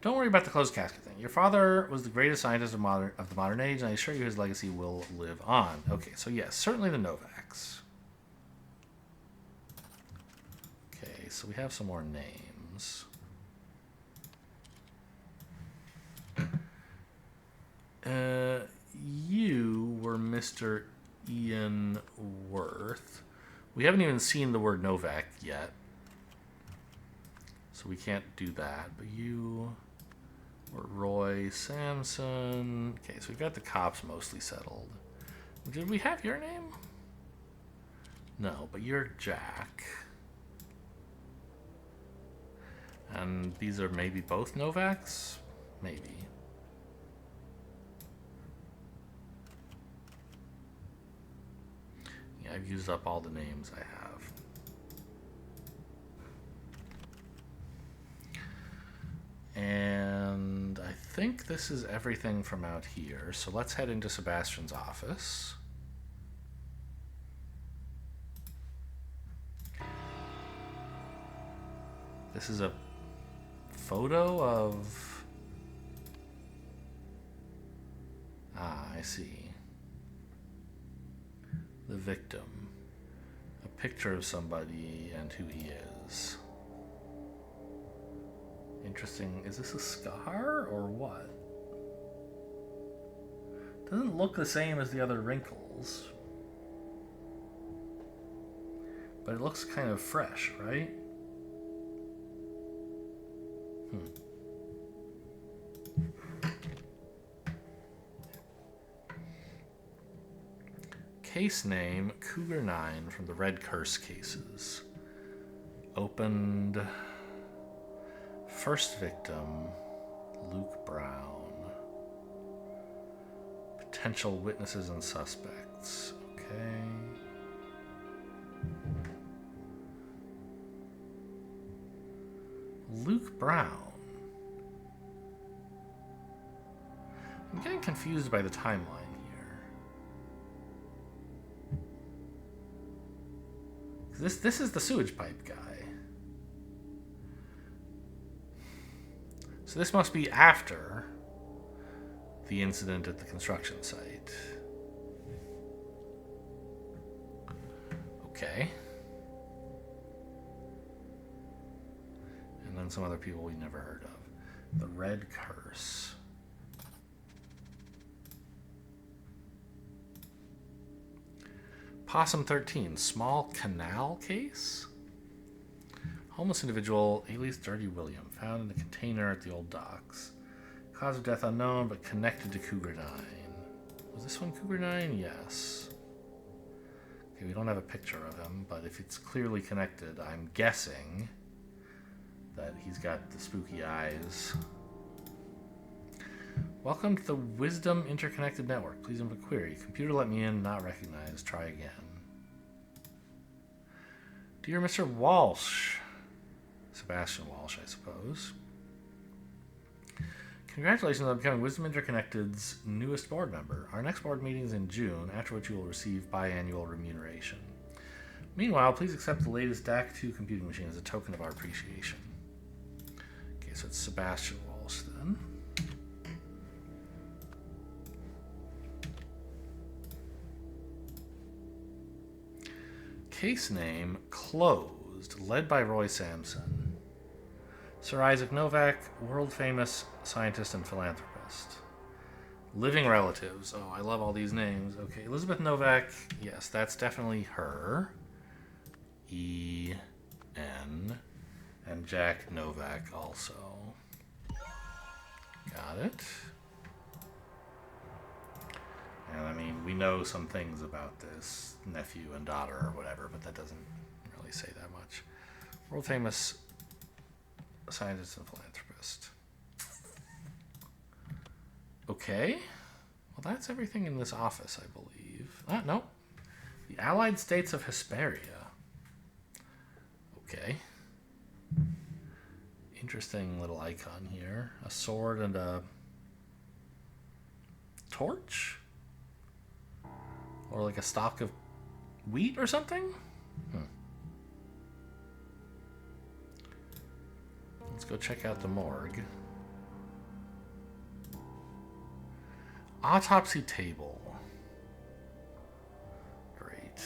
Don't worry about the closed casket thing. Your father was the greatest scientist of the modern age, and I assure you his legacy will live on. Okay, so yes, certainly the Novaks. Okay, so we have some more names. You were Mr. Ian Worth. We haven't even seen the word Novak yet, so we can't do that. But you were Roy Sampson. Okay, so we've got the cops mostly settled. Did we have your name? No, but you're Jack. And these are maybe both Novaks? Maybe. Yeah, I've used up all the names I have. And I think this is everything from out here. So let's head into Sebastian's office. This is a photo of... Ah, I see. The victim. A picture of somebody and who he is. Interesting. Is this a scar or what? Doesn't look the same as the other wrinkles. But it looks kind of fresh, right? Case name, Cougar 9 from the Red Curse cases. Opened. First victim, Luke Brown. potential witnesses and suspects. Okay. Luke Brown. I'm getting confused by the timeline here. This is the sewage pipe guy. So this must be after the incident at the construction site. Okay. And then some other people we never heard of. The Red Curse. Possum 13, small canal case? Homeless individual, alias Dirty William, found in a container at the old docks. Cause of death unknown, but connected to Cougar 9. Was this one Cougar 9? Yes. Okay, we don't have a picture of him, but if it's clearly connected, I'm guessing that he's got the spooky eyes. Welcome to the Wisdom Interconnected Network. Please input query. Computer let me in, not recognized. Try again. Dear Mr. Walsh. Sebastian Walsh, I suppose. Congratulations on becoming Wisdom Interconnected's newest board member. Our next board meeting is in June, after which you will receive biannual remuneration. Meanwhile, please accept the latest DAC2 computing machine as a token of our appreciation. Okay, so it's Sebastian Walsh then. Case name, Closed, led by Roy Sampson. Sir Isaac Novak, world-famous scientist and philanthropist. Living relatives. Oh, I love all these names. Okay, Elizabeth Novak. Yes, that's definitely her. E-N. And Jack Novak also. Got it. And I mean, we know some things about this nephew and daughter or whatever, but that doesn't really say that much. World famous scientist and philanthropist. Okay. Well, that's everything in this office, I believe. No. The Allied States of Hesperia. Okay. Interesting little icon here. A sword and a torch? Or like a stalk of wheat or something? Let's go check out the morgue. Autopsy table. Great.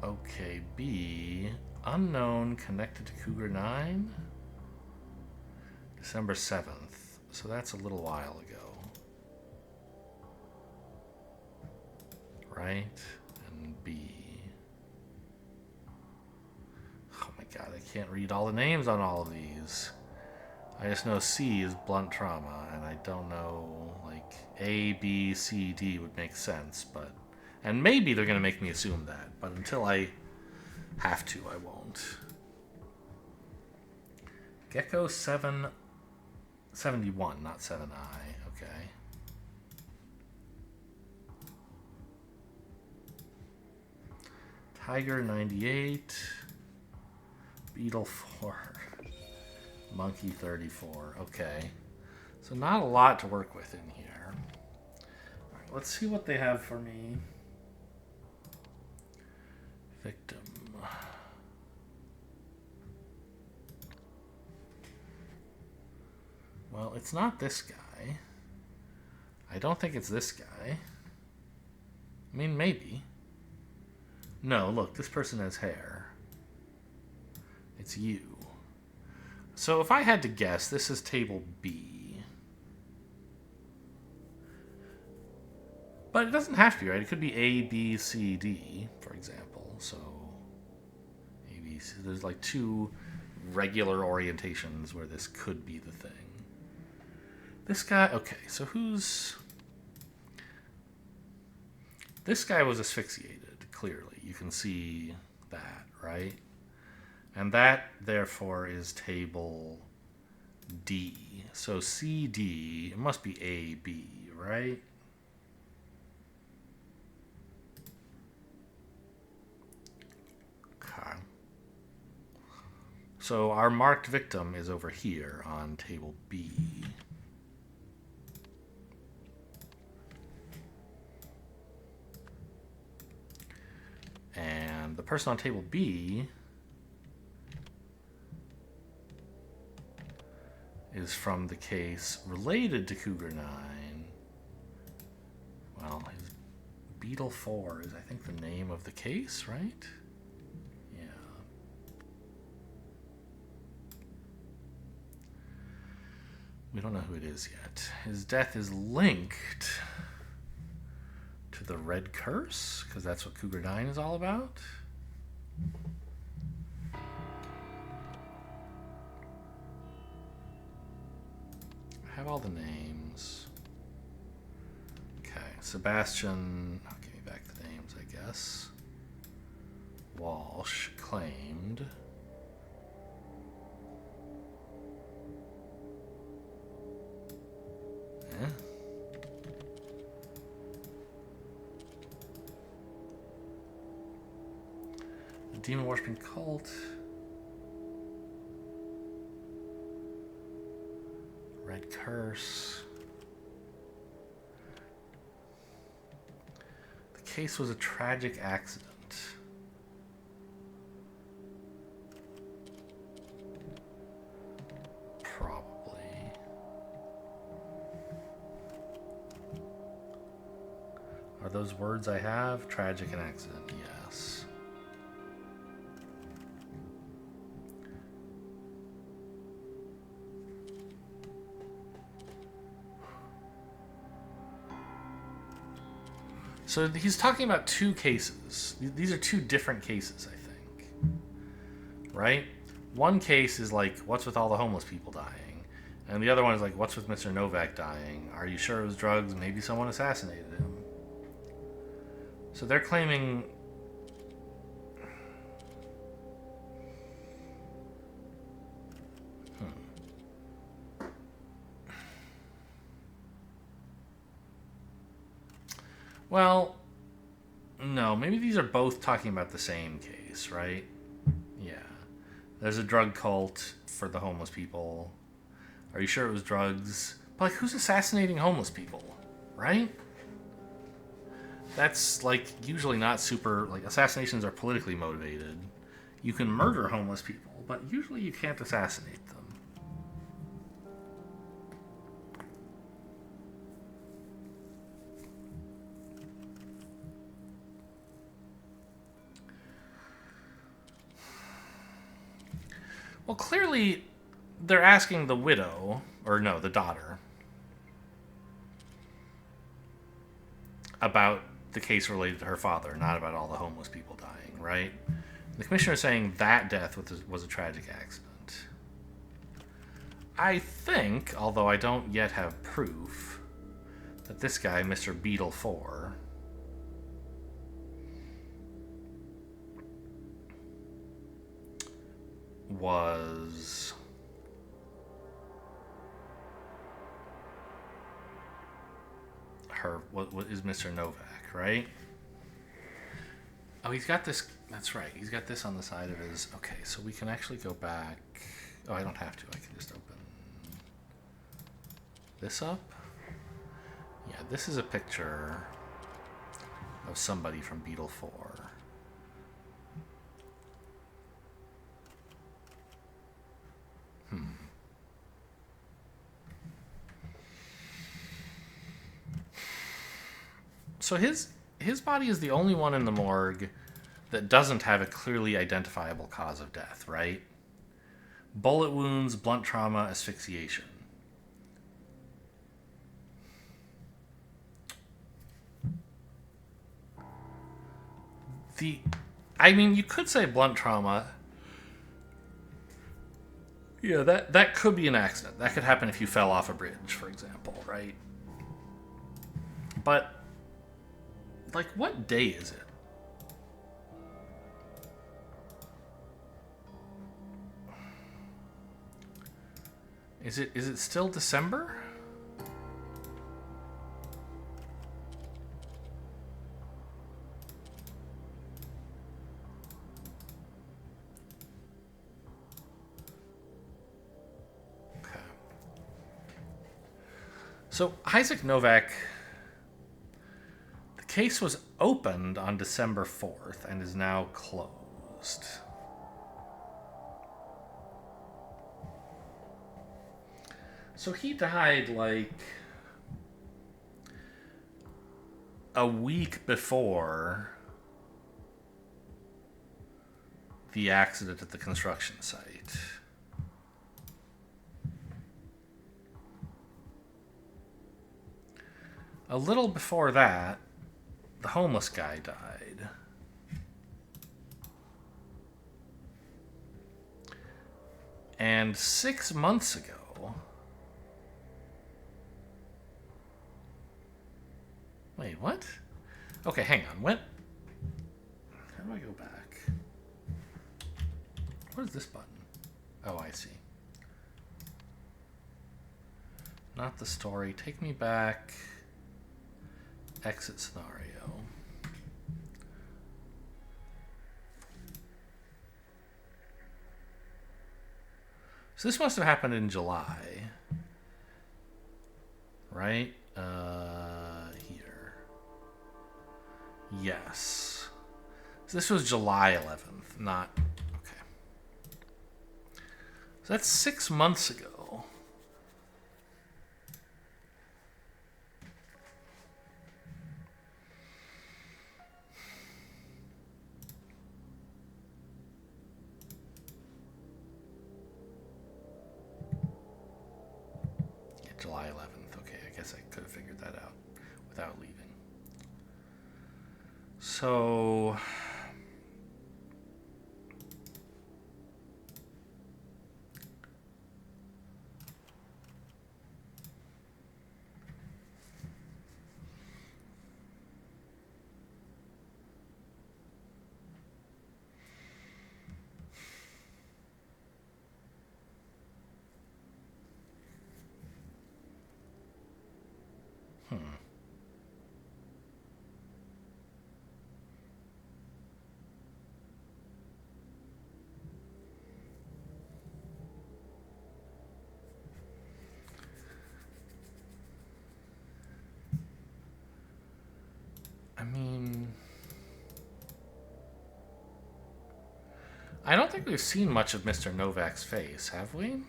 Okay, B. Unknown connected to Cougar 9? December 7th. So that's a little while ago. Right? And B. Oh my god, I can't read all the names on all of these. I just know C is blunt trauma, and I don't know, like, A, B, C, D would make sense, but... And maybe they're going to make me assume that, but until I have to, I won't. Gecko 771, not 7I, okay. Tiger 98, Beetle 4, Monkey 34, okay. So not a lot to work with in here. All right, let's see what they have for me. Victim. Well, it's not this guy. I don't think it's this guy. I mean, maybe. No, look, this person has hair. It's you. So if I had to guess, this is table B. But it doesn't have to be, right? It could be A, B, C, D, for example. So A, B, C. There's like two regular orientations where this could be the thing. This guy, okay, so who's... This guy was asphyxiated, clearly. You can see that, right? And that, therefore, is table D. So CD, it must be AB, right? Okay. So our marked victim is over here on table B. And the person on table B is from the case related to Cougar 9. Well, his Beetle 4 is, I think, the name of the case, right? Yeah. We don't know who it is yet. His death is linked to the Red Curse, because that's what Cougar 9 is all about. I have all the names. Okay, Sebastian. I'll give me back the names, I guess. Walsh claimed. The Demon Worshipping Cult. Red Curse. The case was a tragic accident. Probably. Are those words I have? Tragic and accident, yes. So he's talking about two cases. These are two different cases, I think. Right? One case is like, what's with all the homeless people dying? And the other one is like, what's with Mr. Novak dying? Are you sure it was drugs? Maybe someone assassinated him. So they're claiming... Well, no, maybe these are both talking about the same case, right? Yeah. There's a drug cult for the homeless people. Are you sure it was drugs? But, like, who's assassinating homeless people, right? That's, like, usually not super... Like, assassinations are politically motivated. You can murder homeless people, but usually you can't assassinate them. Well, clearly, they're asking the widow, or no, the daughter, about the case related to her father, not about all the homeless people dying, right? The commissioner is saying that death was a tragic accident. I think, although I don't yet have proof, that this guy, Mr. Beetle 4, was what is Mr. Novak, right? Oh, he's got this. That's right. He's got this on the side of his. Okay, so we can actually go back. Oh, I don't have to. I can just open this up. Yeah, this is a picture of somebody from Beetle 4. So his body is the only one in the morgue that doesn't have a clearly identifiable cause of death, right? Bullet wounds, blunt trauma, asphyxiation. I mean, you could say blunt trauma. Yeah, that could be an accident. That could happen if you fell off a bridge, for example, right? But, like, what day is it? Is it still December? Okay. So Isaac Novak, the case was opened on December 4th and is now closed. So he died like a week before the accident at the construction site. A little before that, the homeless guy died. And 6 months ago, wait, what? Okay, hang on. When? How do I go back? What is this button? Oh, I see. Not the story. Take me back. Exit scenario. So this must have happened in July. Right? Here. Yes. So this was July 11th, not... Okay. So that's 6 months ago. July 11th. Okay, I guess I could have figured that out without leaving. So... I mean... I don't think we've seen much of Mr. Novak's face, have we?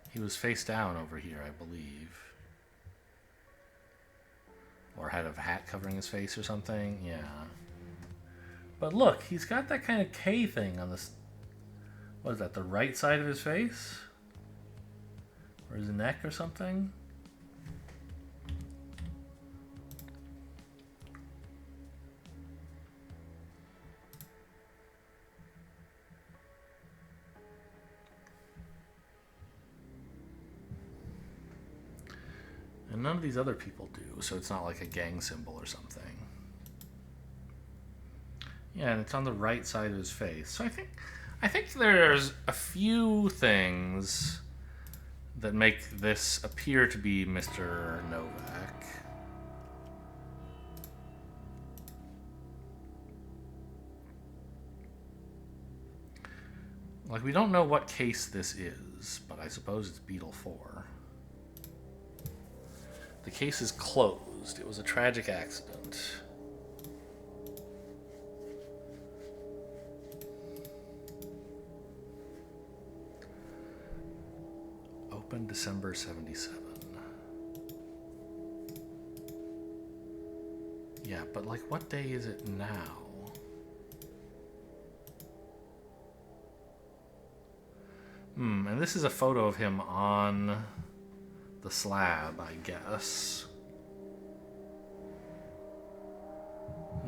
He was face down over here, I believe. Or had a hat covering his face or something, yeah. But look, he's got that kind of K thing on this... What is that, the right side of his face? Or his neck or something? And none of these other people do, so it's not like a gang symbol or something. Yeah, and it's on the right side of his face. So I think there's a few things that make this appear to be Mr. Novak. Like, we don't know what case this is, but I suppose it's Beetle 4. The case is closed. It was a tragic accident. Opened December 77. Yeah, but like, what day is it now? And this is a photo of him on the slab, I guess.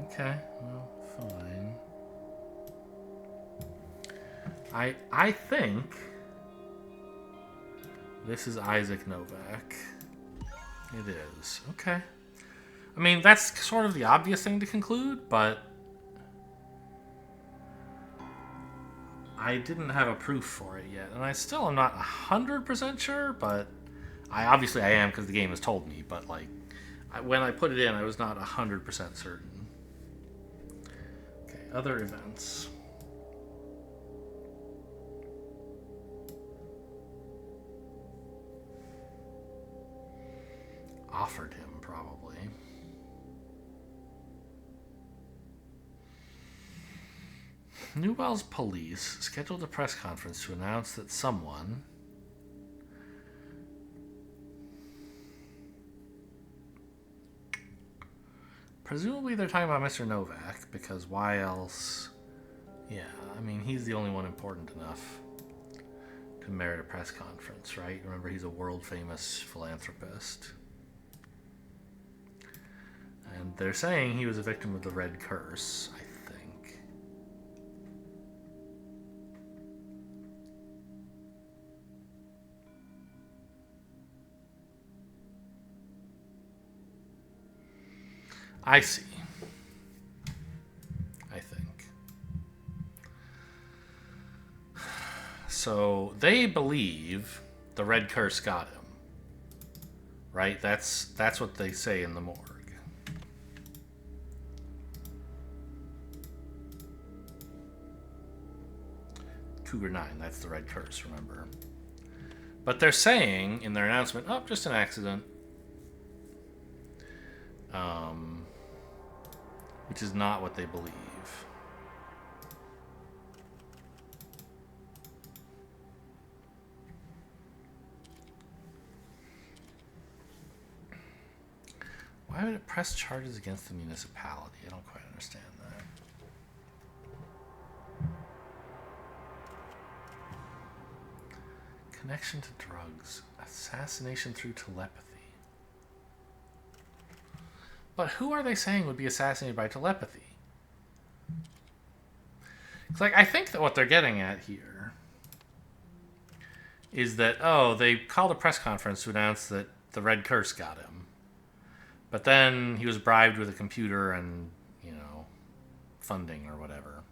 Okay, well, fine. I think this is Isaac Novak. It is. Okay. I mean, that's sort of the obvious thing to conclude, but I didn't have a proof for it yet, and I still am not 100% sure, but I am because the game has told me, but like when I put it in, I was not 100% certain. Okay, other events. Offered him, probably. Newell's police scheduled a press conference to announce that someone, presumably they're talking about Mr. Novak, because why else? Yeah, I mean, he's the only one important enough to merit a press conference, right? Remember, he's a world-famous philanthropist. And they're saying he was a victim of the Red Curse, I think. I see. I think. So they believe the Red Curse got him. Right? That's what they say in the morgue. Cougar 9, that's the Red Curse, remember? But they're saying in their announcement, oh, just an accident. Which is not what they believe. Why would it press charges against the municipality? I don't quite understand that. Connection to drugs. Assassination through telepathy. But who are they saying would be assassinated by telepathy? It's like, I think that what they're getting at here is that, oh, they called a press conference to announce that the Red Curse got him. But then he was bribed with a computer and, funding or whatever.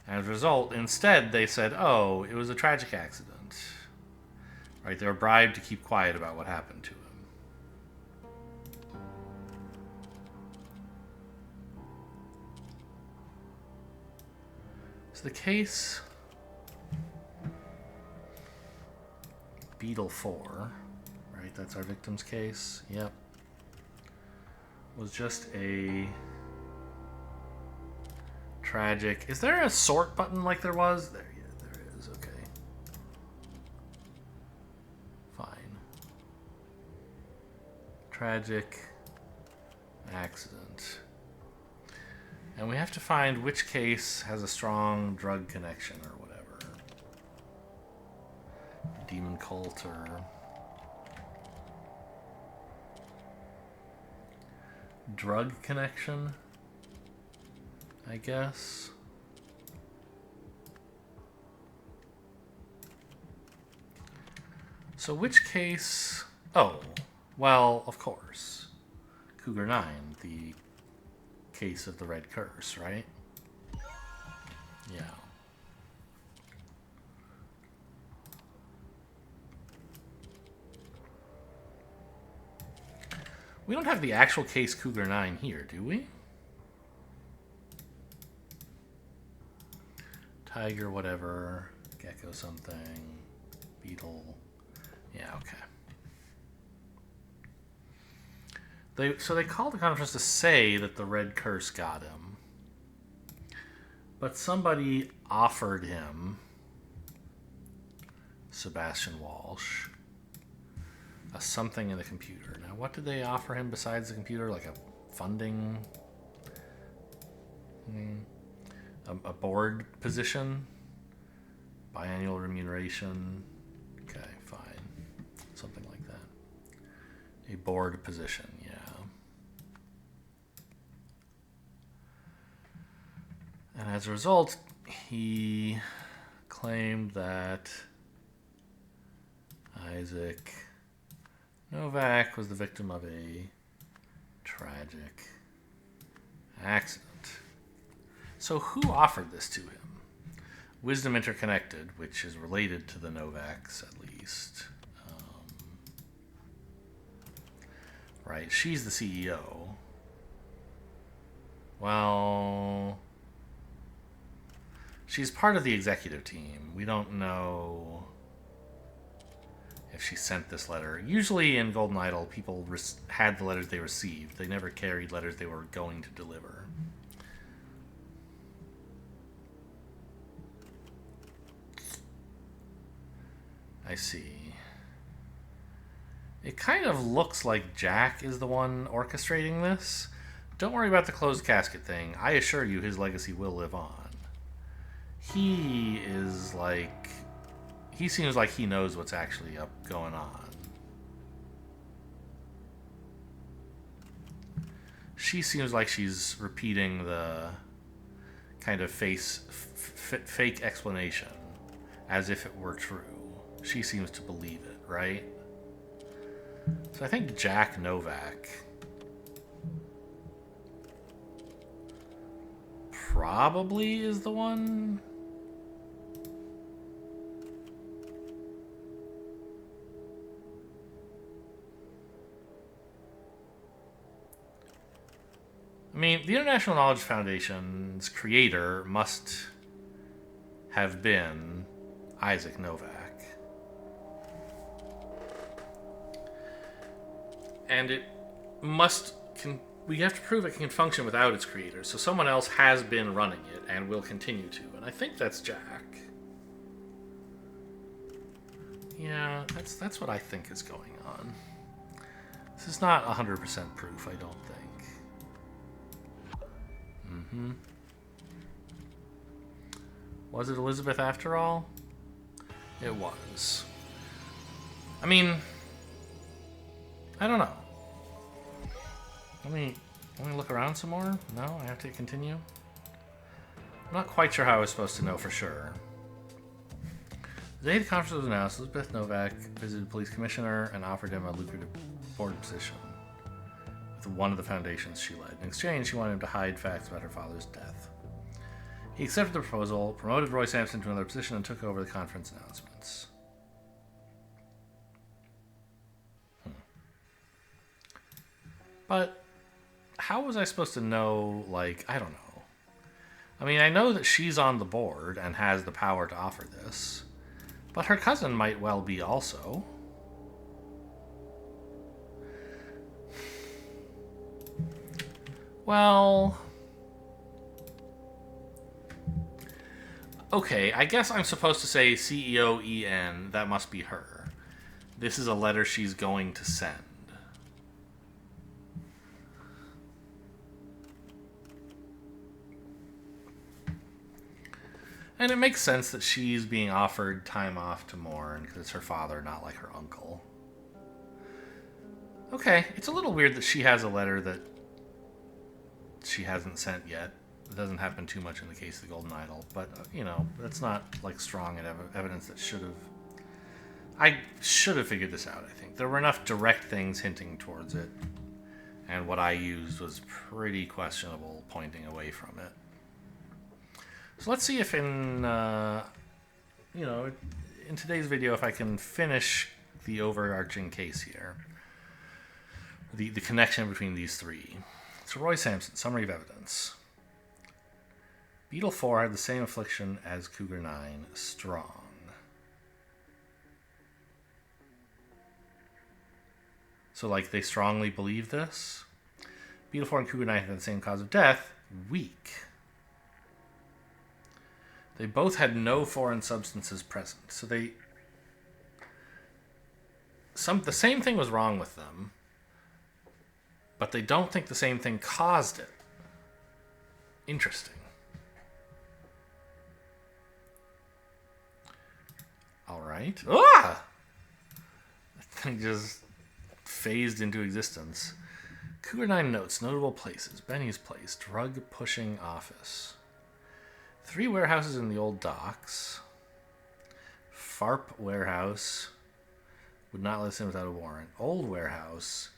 As a result, instead, they said, oh, it was a tragic accident. Right? They were bribed to keep quiet about what happened to him. So the case... Beetle 4, right? That's our victim's case. Yep. Was just a... tragic... Is there a sort button like there was? There is. Okay. Fine. Tragic accident. And we have to find which case has a strong drug connection or whatever. Demon cult or... drug connection, I guess. So which case... Oh, well, of course. Cougar 9, the case of the Red Curse, right? Yeah. We don't have the actual case Cougar 9 here, do we? Tiger, whatever. Gecko something. Beetle. Yeah, okay. So they called the conference to say that the Red Curse got him. But somebody offered him, Sebastian Walsh, a something in the computer. Now, what did they offer him besides the computer? Like a funding? A board position? Biannual remuneration? Okay, fine. Something like that. A board position, yeah. And as a result, he claimed that Isaac Novak was the victim of a tragic accident. So who offered this to him? Wisdom Interconnected, which is related to the Novaks at least. Right, she's the CEO. Well, she's part of the executive team. We don't know if she sent this letter. Usually in Golden Idol, people had the letters they received. They never carried letters they were going to deliver. I see. It kind of looks like Jack is the one orchestrating this. Don't worry about the closed casket thing. I assure you his legacy will live on. He is like... He seems like he knows what's actually going on. She seems like she's repeating the kind of fake explanation as if it were true. She seems to believe it, right? So I think Jack Novak probably is the one. I mean, the International Knowledge Foundation's creator must have been Isaac Novak. And it must... we have to prove it can function without its creator. So someone else has been running it and will continue to. And I think that's Jack. Yeah, that's what I think is going on. This is not 100% proof, I don't think. Was it Elizabeth after all? It was. I mean, I don't know. Let me look around some more. No, I have to continue. I'm not quite sure how I was supposed to know for sure. The day the conference was announced, Elizabeth Novak visited the police commissioner and offered him a lucrative board position with one of the foundations she led. In exchange, she wanted him to hide facts about her father's death. He accepted the proposal, promoted Roy Sampson to another position, and took over the conference announcements. But how was I supposed to know, like, I don't know. I mean, I know that she's on the board and has the power to offer this, but her cousin might well be also. Well, okay, I guess I'm supposed to say CEO EN, that must be her. This is a letter she's going to send. And it makes sense that she's being offered time off to mourn because it's her father, not like her uncle. Okay, it's a little weird that she has a letter that she hasn't sent yet. It doesn't happen too much in the case of the Golden Idol, but, you know, that's not, like, strong evidence that should have... I should have figured this out, I think. There were enough direct things hinting towards it, and what I used was pretty questionable pointing away from it. So let's see if in today's video, if I can finish the overarching case here. The connection between these three. So Roy Sampson, summary of evidence. Beetle 4 had the same affliction as Cougar 9, strong. So, like, they strongly believe this. Beetle 4 and Cougar 9 had the same cause of death, weak. They both had no foreign substances present. So the same thing was wrong with them, but they don't think the same thing caused it. Interesting. All right. Ah! That thing just phased into existence. Cougar 9 notes, notable places. Benny's Place, drug-pushing office. 3 warehouses in the old docks. FARP warehouse. Would not let us in without a warrant. Old warehouse.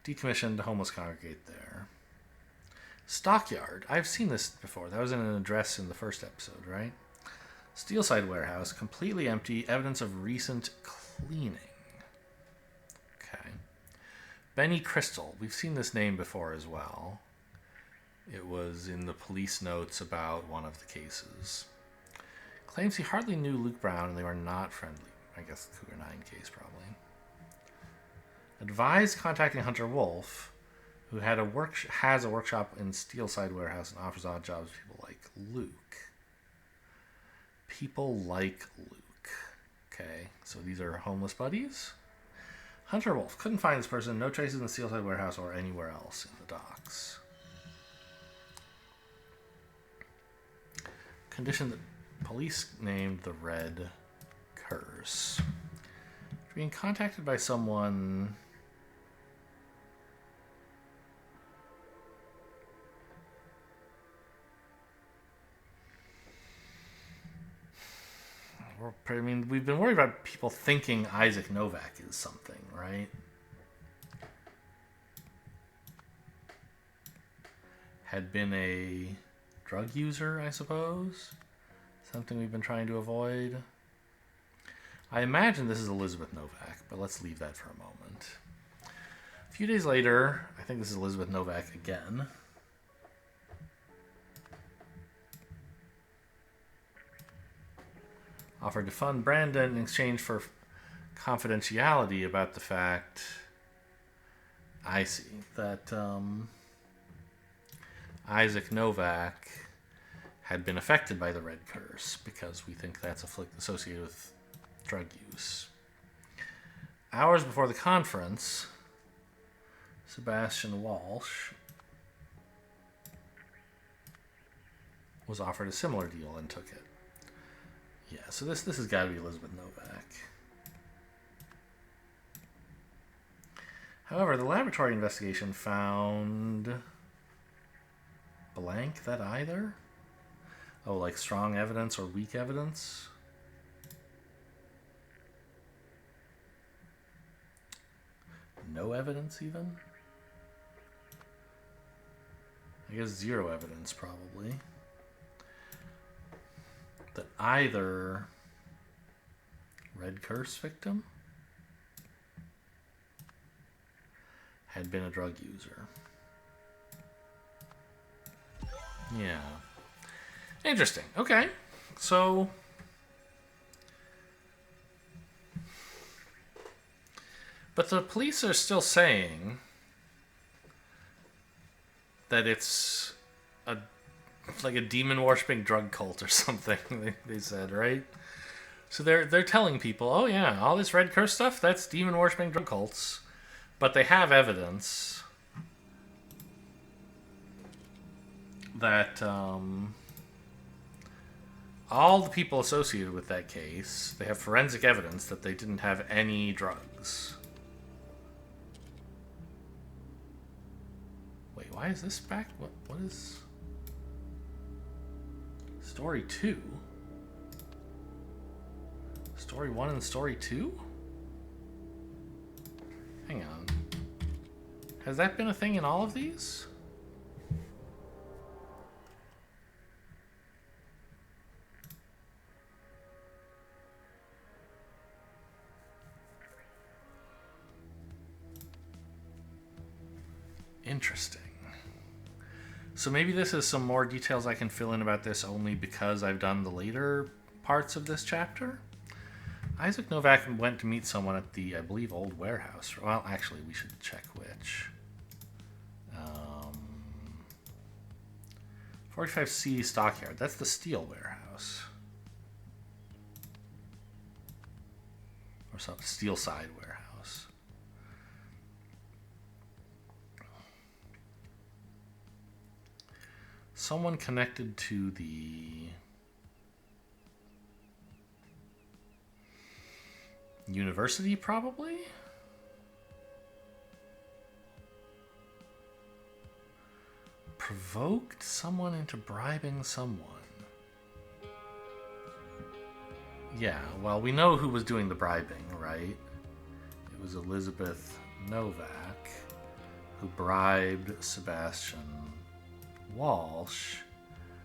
Decommissioned, homeless congregate there. Stockyard. I've seen this before. That was in an address in the first episode, right? Steelside warehouse, completely empty, evidence of recent cleaning. Okay. Benny Crystal. We've seen this name before as well. It was in the police notes about one of the cases. Claims he hardly knew Luke Brown and they were not friendly. I guess the Cougar 9 case, probably. Advised contacting Hunter Wolf, who has a workshop in Steelside warehouse and offers odd jobs to people like Luke. People like Luke. Okay, so these are homeless buddies. Hunter Wolf. Couldn't find this person. No traces in the Steelside warehouse or anywhere else in the docks. Condition that police named the Red Curse. Being contacted by someone... I mean, we've been worried about people thinking Isaac Novak is something, right? Had been a drug user, I suppose. Something we've been trying to avoid. I imagine this is Elizabeth Novak, but let's leave that for a moment. A few days later, I think this is Elizabeth Novak again. Offered to fund Brandon in exchange for confidentiality about the fact, I see, that Isaac Novak had been affected by the Red Curse because we think that's associated with drug use. Hours before the conference, Sebastian Walsh was offered a similar deal and took it. Yeah, so this has got to be Elizabeth Novak. However, the laboratory investigation found blank that either? Oh, like strong evidence or weak evidence? No evidence even? I guess zero evidence probably. That either Red Curse victim had been a drug user. Yeah. Interesting. Okay. So but the police are still saying that it's like a demon worshipping drug cult or something. They said, right? So they're telling people, oh yeah, all this Red Curse stuff, that's demon worshipping drug cults, but they have evidence that all the people associated with that case, they have forensic evidence that they didn't have any drugs. Wait, why is this back? What is Story 2? Story 1 and Story 2? Hang on. Has that been a thing in all of these? Interesting. So maybe this is some more details I can fill in about this only because I've done the later parts of this chapter. Isaac Novak went to meet someone at the, I believe, old warehouse. Well, actually, we should check which. 45C Stockyard. That's the steel warehouse. Or some steel side warehouse. Someone connected to the university, probably? Provoked someone into bribing someone. Yeah, well, we know who was doing the bribing, right? It was Elizabeth Novak, who bribed Sebastian Walsh,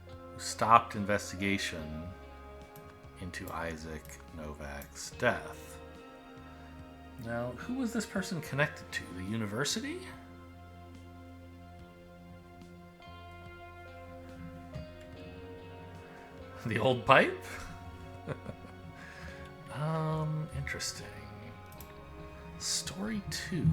who stopped investigation into Isaac Novak's death. Now, who was this person connected to? The university? The old pipe? Interesting. Story 2.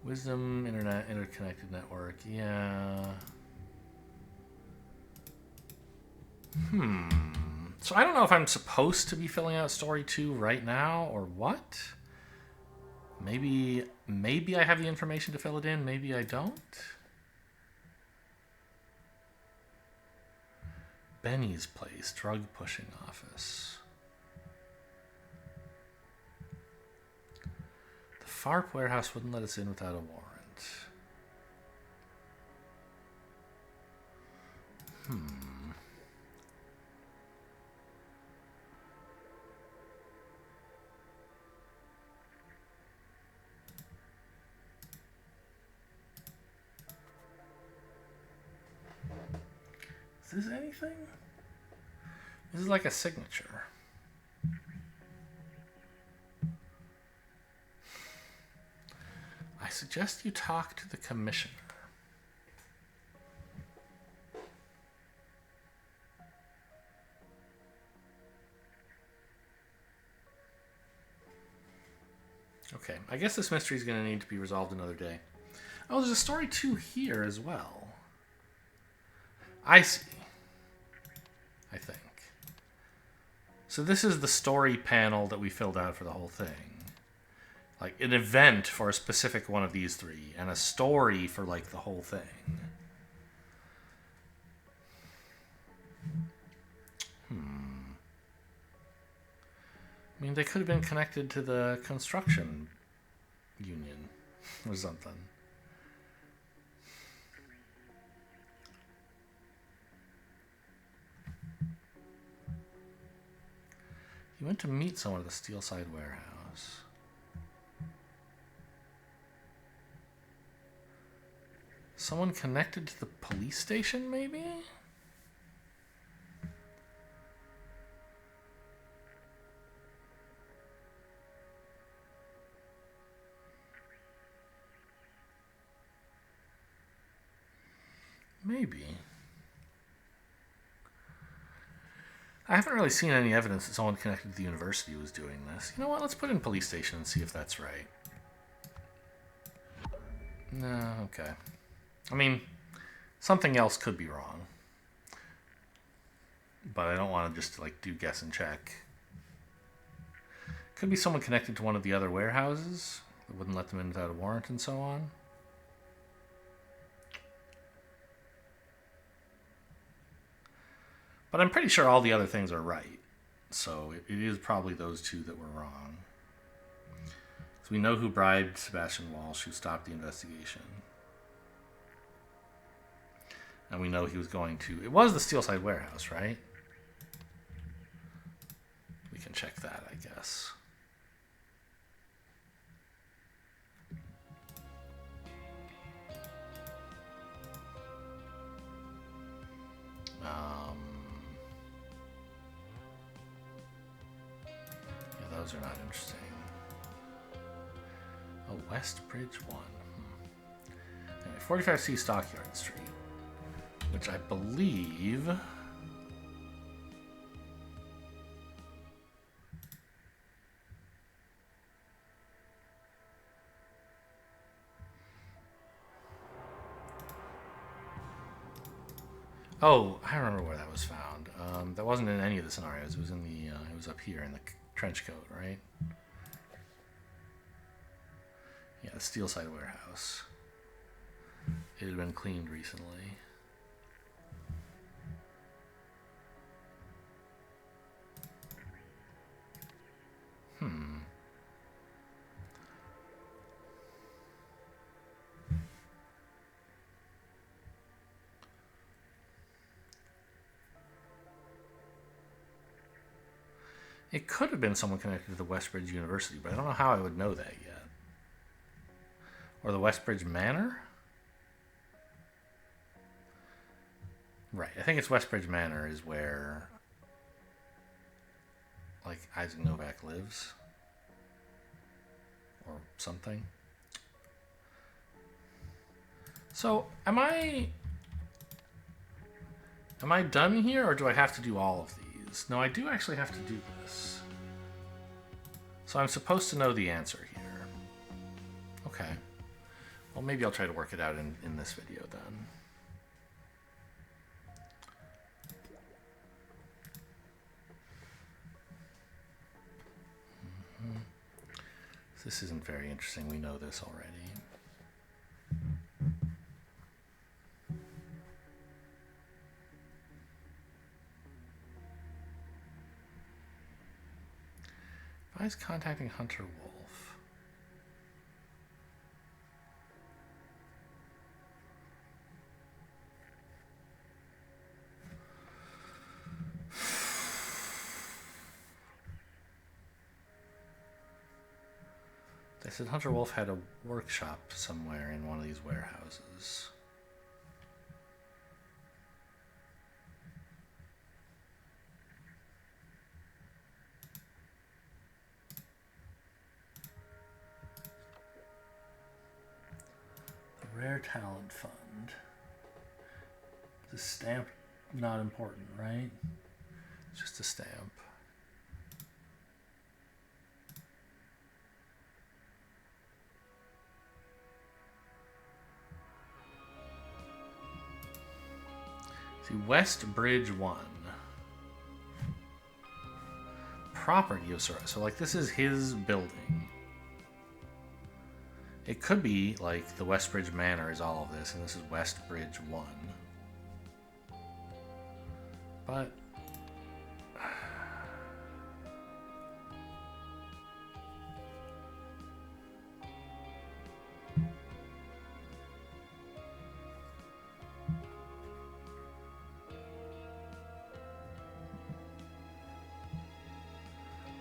Wisdom, internet, interconnected network. Yeah. So I don't know if I'm supposed to be filling out story 2 right now or what. Maybe I have the information to fill it in. Maybe I don't. Benny's place, drug pushing office. The FARP warehouse wouldn't let us in without a warrant. Is this anything? This is like a signature. I suggest you talk to the commissioner. Okay, I guess this mystery is going to need to be resolved another day. Oh, there's a story 2 here as well. I see. I think. So this is the story panel that we filled out for the whole thing. Like an event for a specific one of these 3, and a story for like the whole thing. I mean, they could have been connected to the construction union or something. He went to meet someone at the Steelside warehouse. Someone connected to the police station, maybe? Maybe. I haven't really seen any evidence that someone connected to the university was doing this. You know what? Let's put in police station and see if that's right. No, okay. I mean, something else could be wrong. But I don't want to just like do guess and check. Could be someone connected to one of the other warehouses that wouldn't let them in without a warrant and so on. But I'm pretty sure all the other things are right. So it is probably those 2 that were wrong. So we know who bribed Sebastian Walsh, who stopped the investigation. And we know he was going to... It was the Steelside warehouse, right? We can check that, I guess. Yeah, those are not interesting. Oh, West Bridge 1. Anyway, 45C Stockyard Street, which I believe... Oh, I remember where that was found. That wasn't in any of the scenarios. It was in the. It was up here in the trench coat, right? Yeah, the Steelside warehouse. It had been cleaned recently. It could have been someone connected to the Westbridge University, but I don't know how I would know that yet. Or the Westbridge Manor? Right, I think it's Westbridge Manor is where, like, Isaac Novak lives. Or something. So, am I done here, or do I have to do all of these? No, I do actually have to do this. So I'm supposed to know the answer here. Okay. Well, maybe I'll try to work it out in this video then. This isn't very interesting. We know this already. If I was contacting Hunter Wolf. They said Hunter Wolf had a workshop somewhere in one of these warehouses. The Rare Talent Fund. The stamp, not important, right? It's just a stamp. See, Westbridge 1. Property of Sora. So, like, this is his building. It could be, like, the Westbridge Manor is all of this, and this is Westbridge 1. But...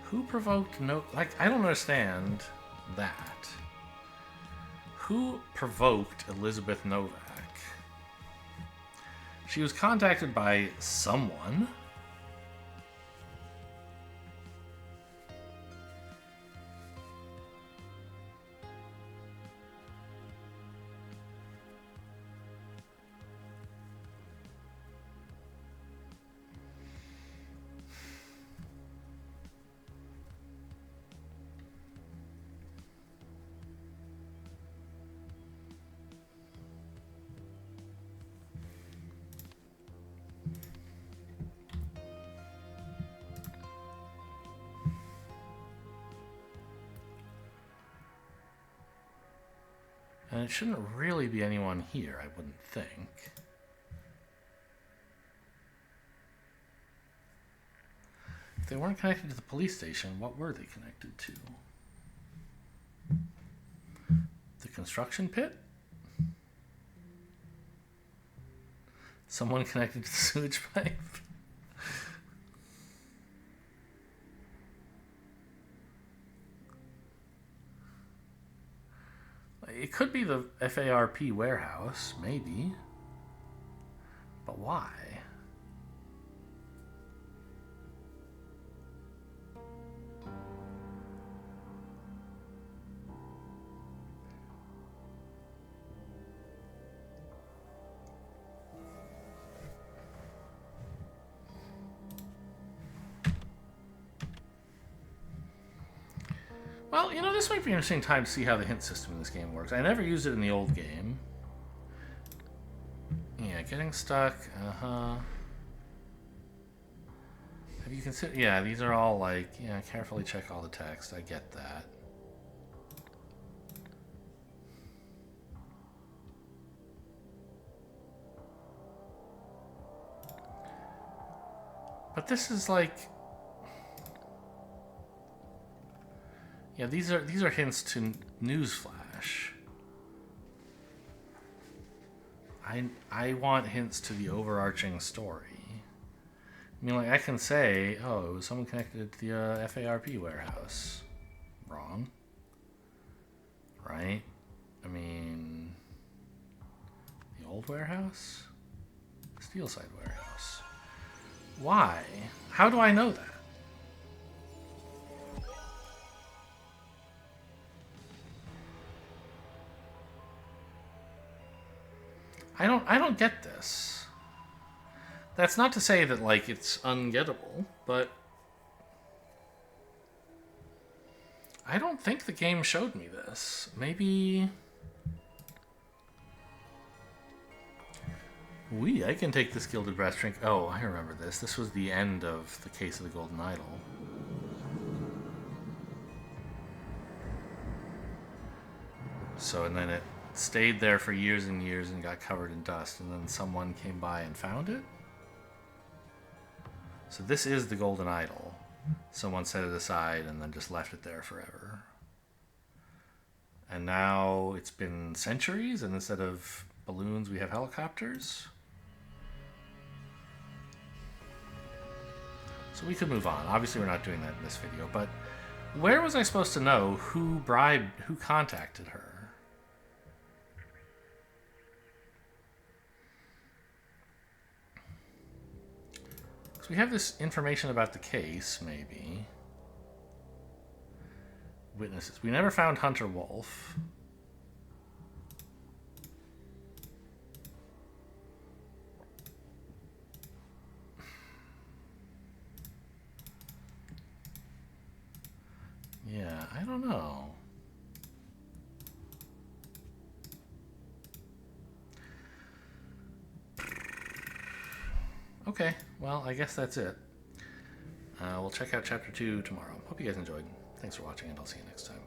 who provoked no... Like, I don't understand that. Who provoked Elizabeth Novak? She was contacted by someone. And it shouldn't really be anyone here, I wouldn't think. If they weren't connected to the police station, what were they connected to? The construction pit? Someone connected to the sewage pipe? It could be the FARP warehouse, maybe. But why? Well, you know, this might be an interesting time to see how the hint system in this game works. I never used it in the old game. Yeah, getting stuck. Uh-huh. Have you considered... Yeah, these are all like... Yeah, carefully check all the text. I get that. But this is like... Yeah, these are hints to Newsflash. I want hints to the overarching story. I mean, like, I can say, oh, it was someone connected to the FARP warehouse. Wrong. Right? I mean, the old warehouse? Steelside warehouse. Why? How do I know that? I don't get this. That's not to say that, like, it's ungettable, but I don't think the game showed me this. Maybe... I can take this Gilded Brass Drink. Oh, I remember this. This was the end of the Case of the Golden Idol. So, and then it stayed there for years and years and got covered in dust, and then someone came by and found it? So this is the Golden Idol. Someone set it aside and then just left it there forever. And now it's been centuries, and instead of balloons, we have helicopters. So we could move on. Obviously, we're not doing that in this video, but where was I supposed to know who contacted her? So we have this information about the case, maybe. Witnesses. We never found Hunter Wolf. Yeah, I don't know. Okay, well, I guess that's it. We'll check out Chapter 2 tomorrow. Hope you guys enjoyed. Thanks for watching, and I'll see you next time.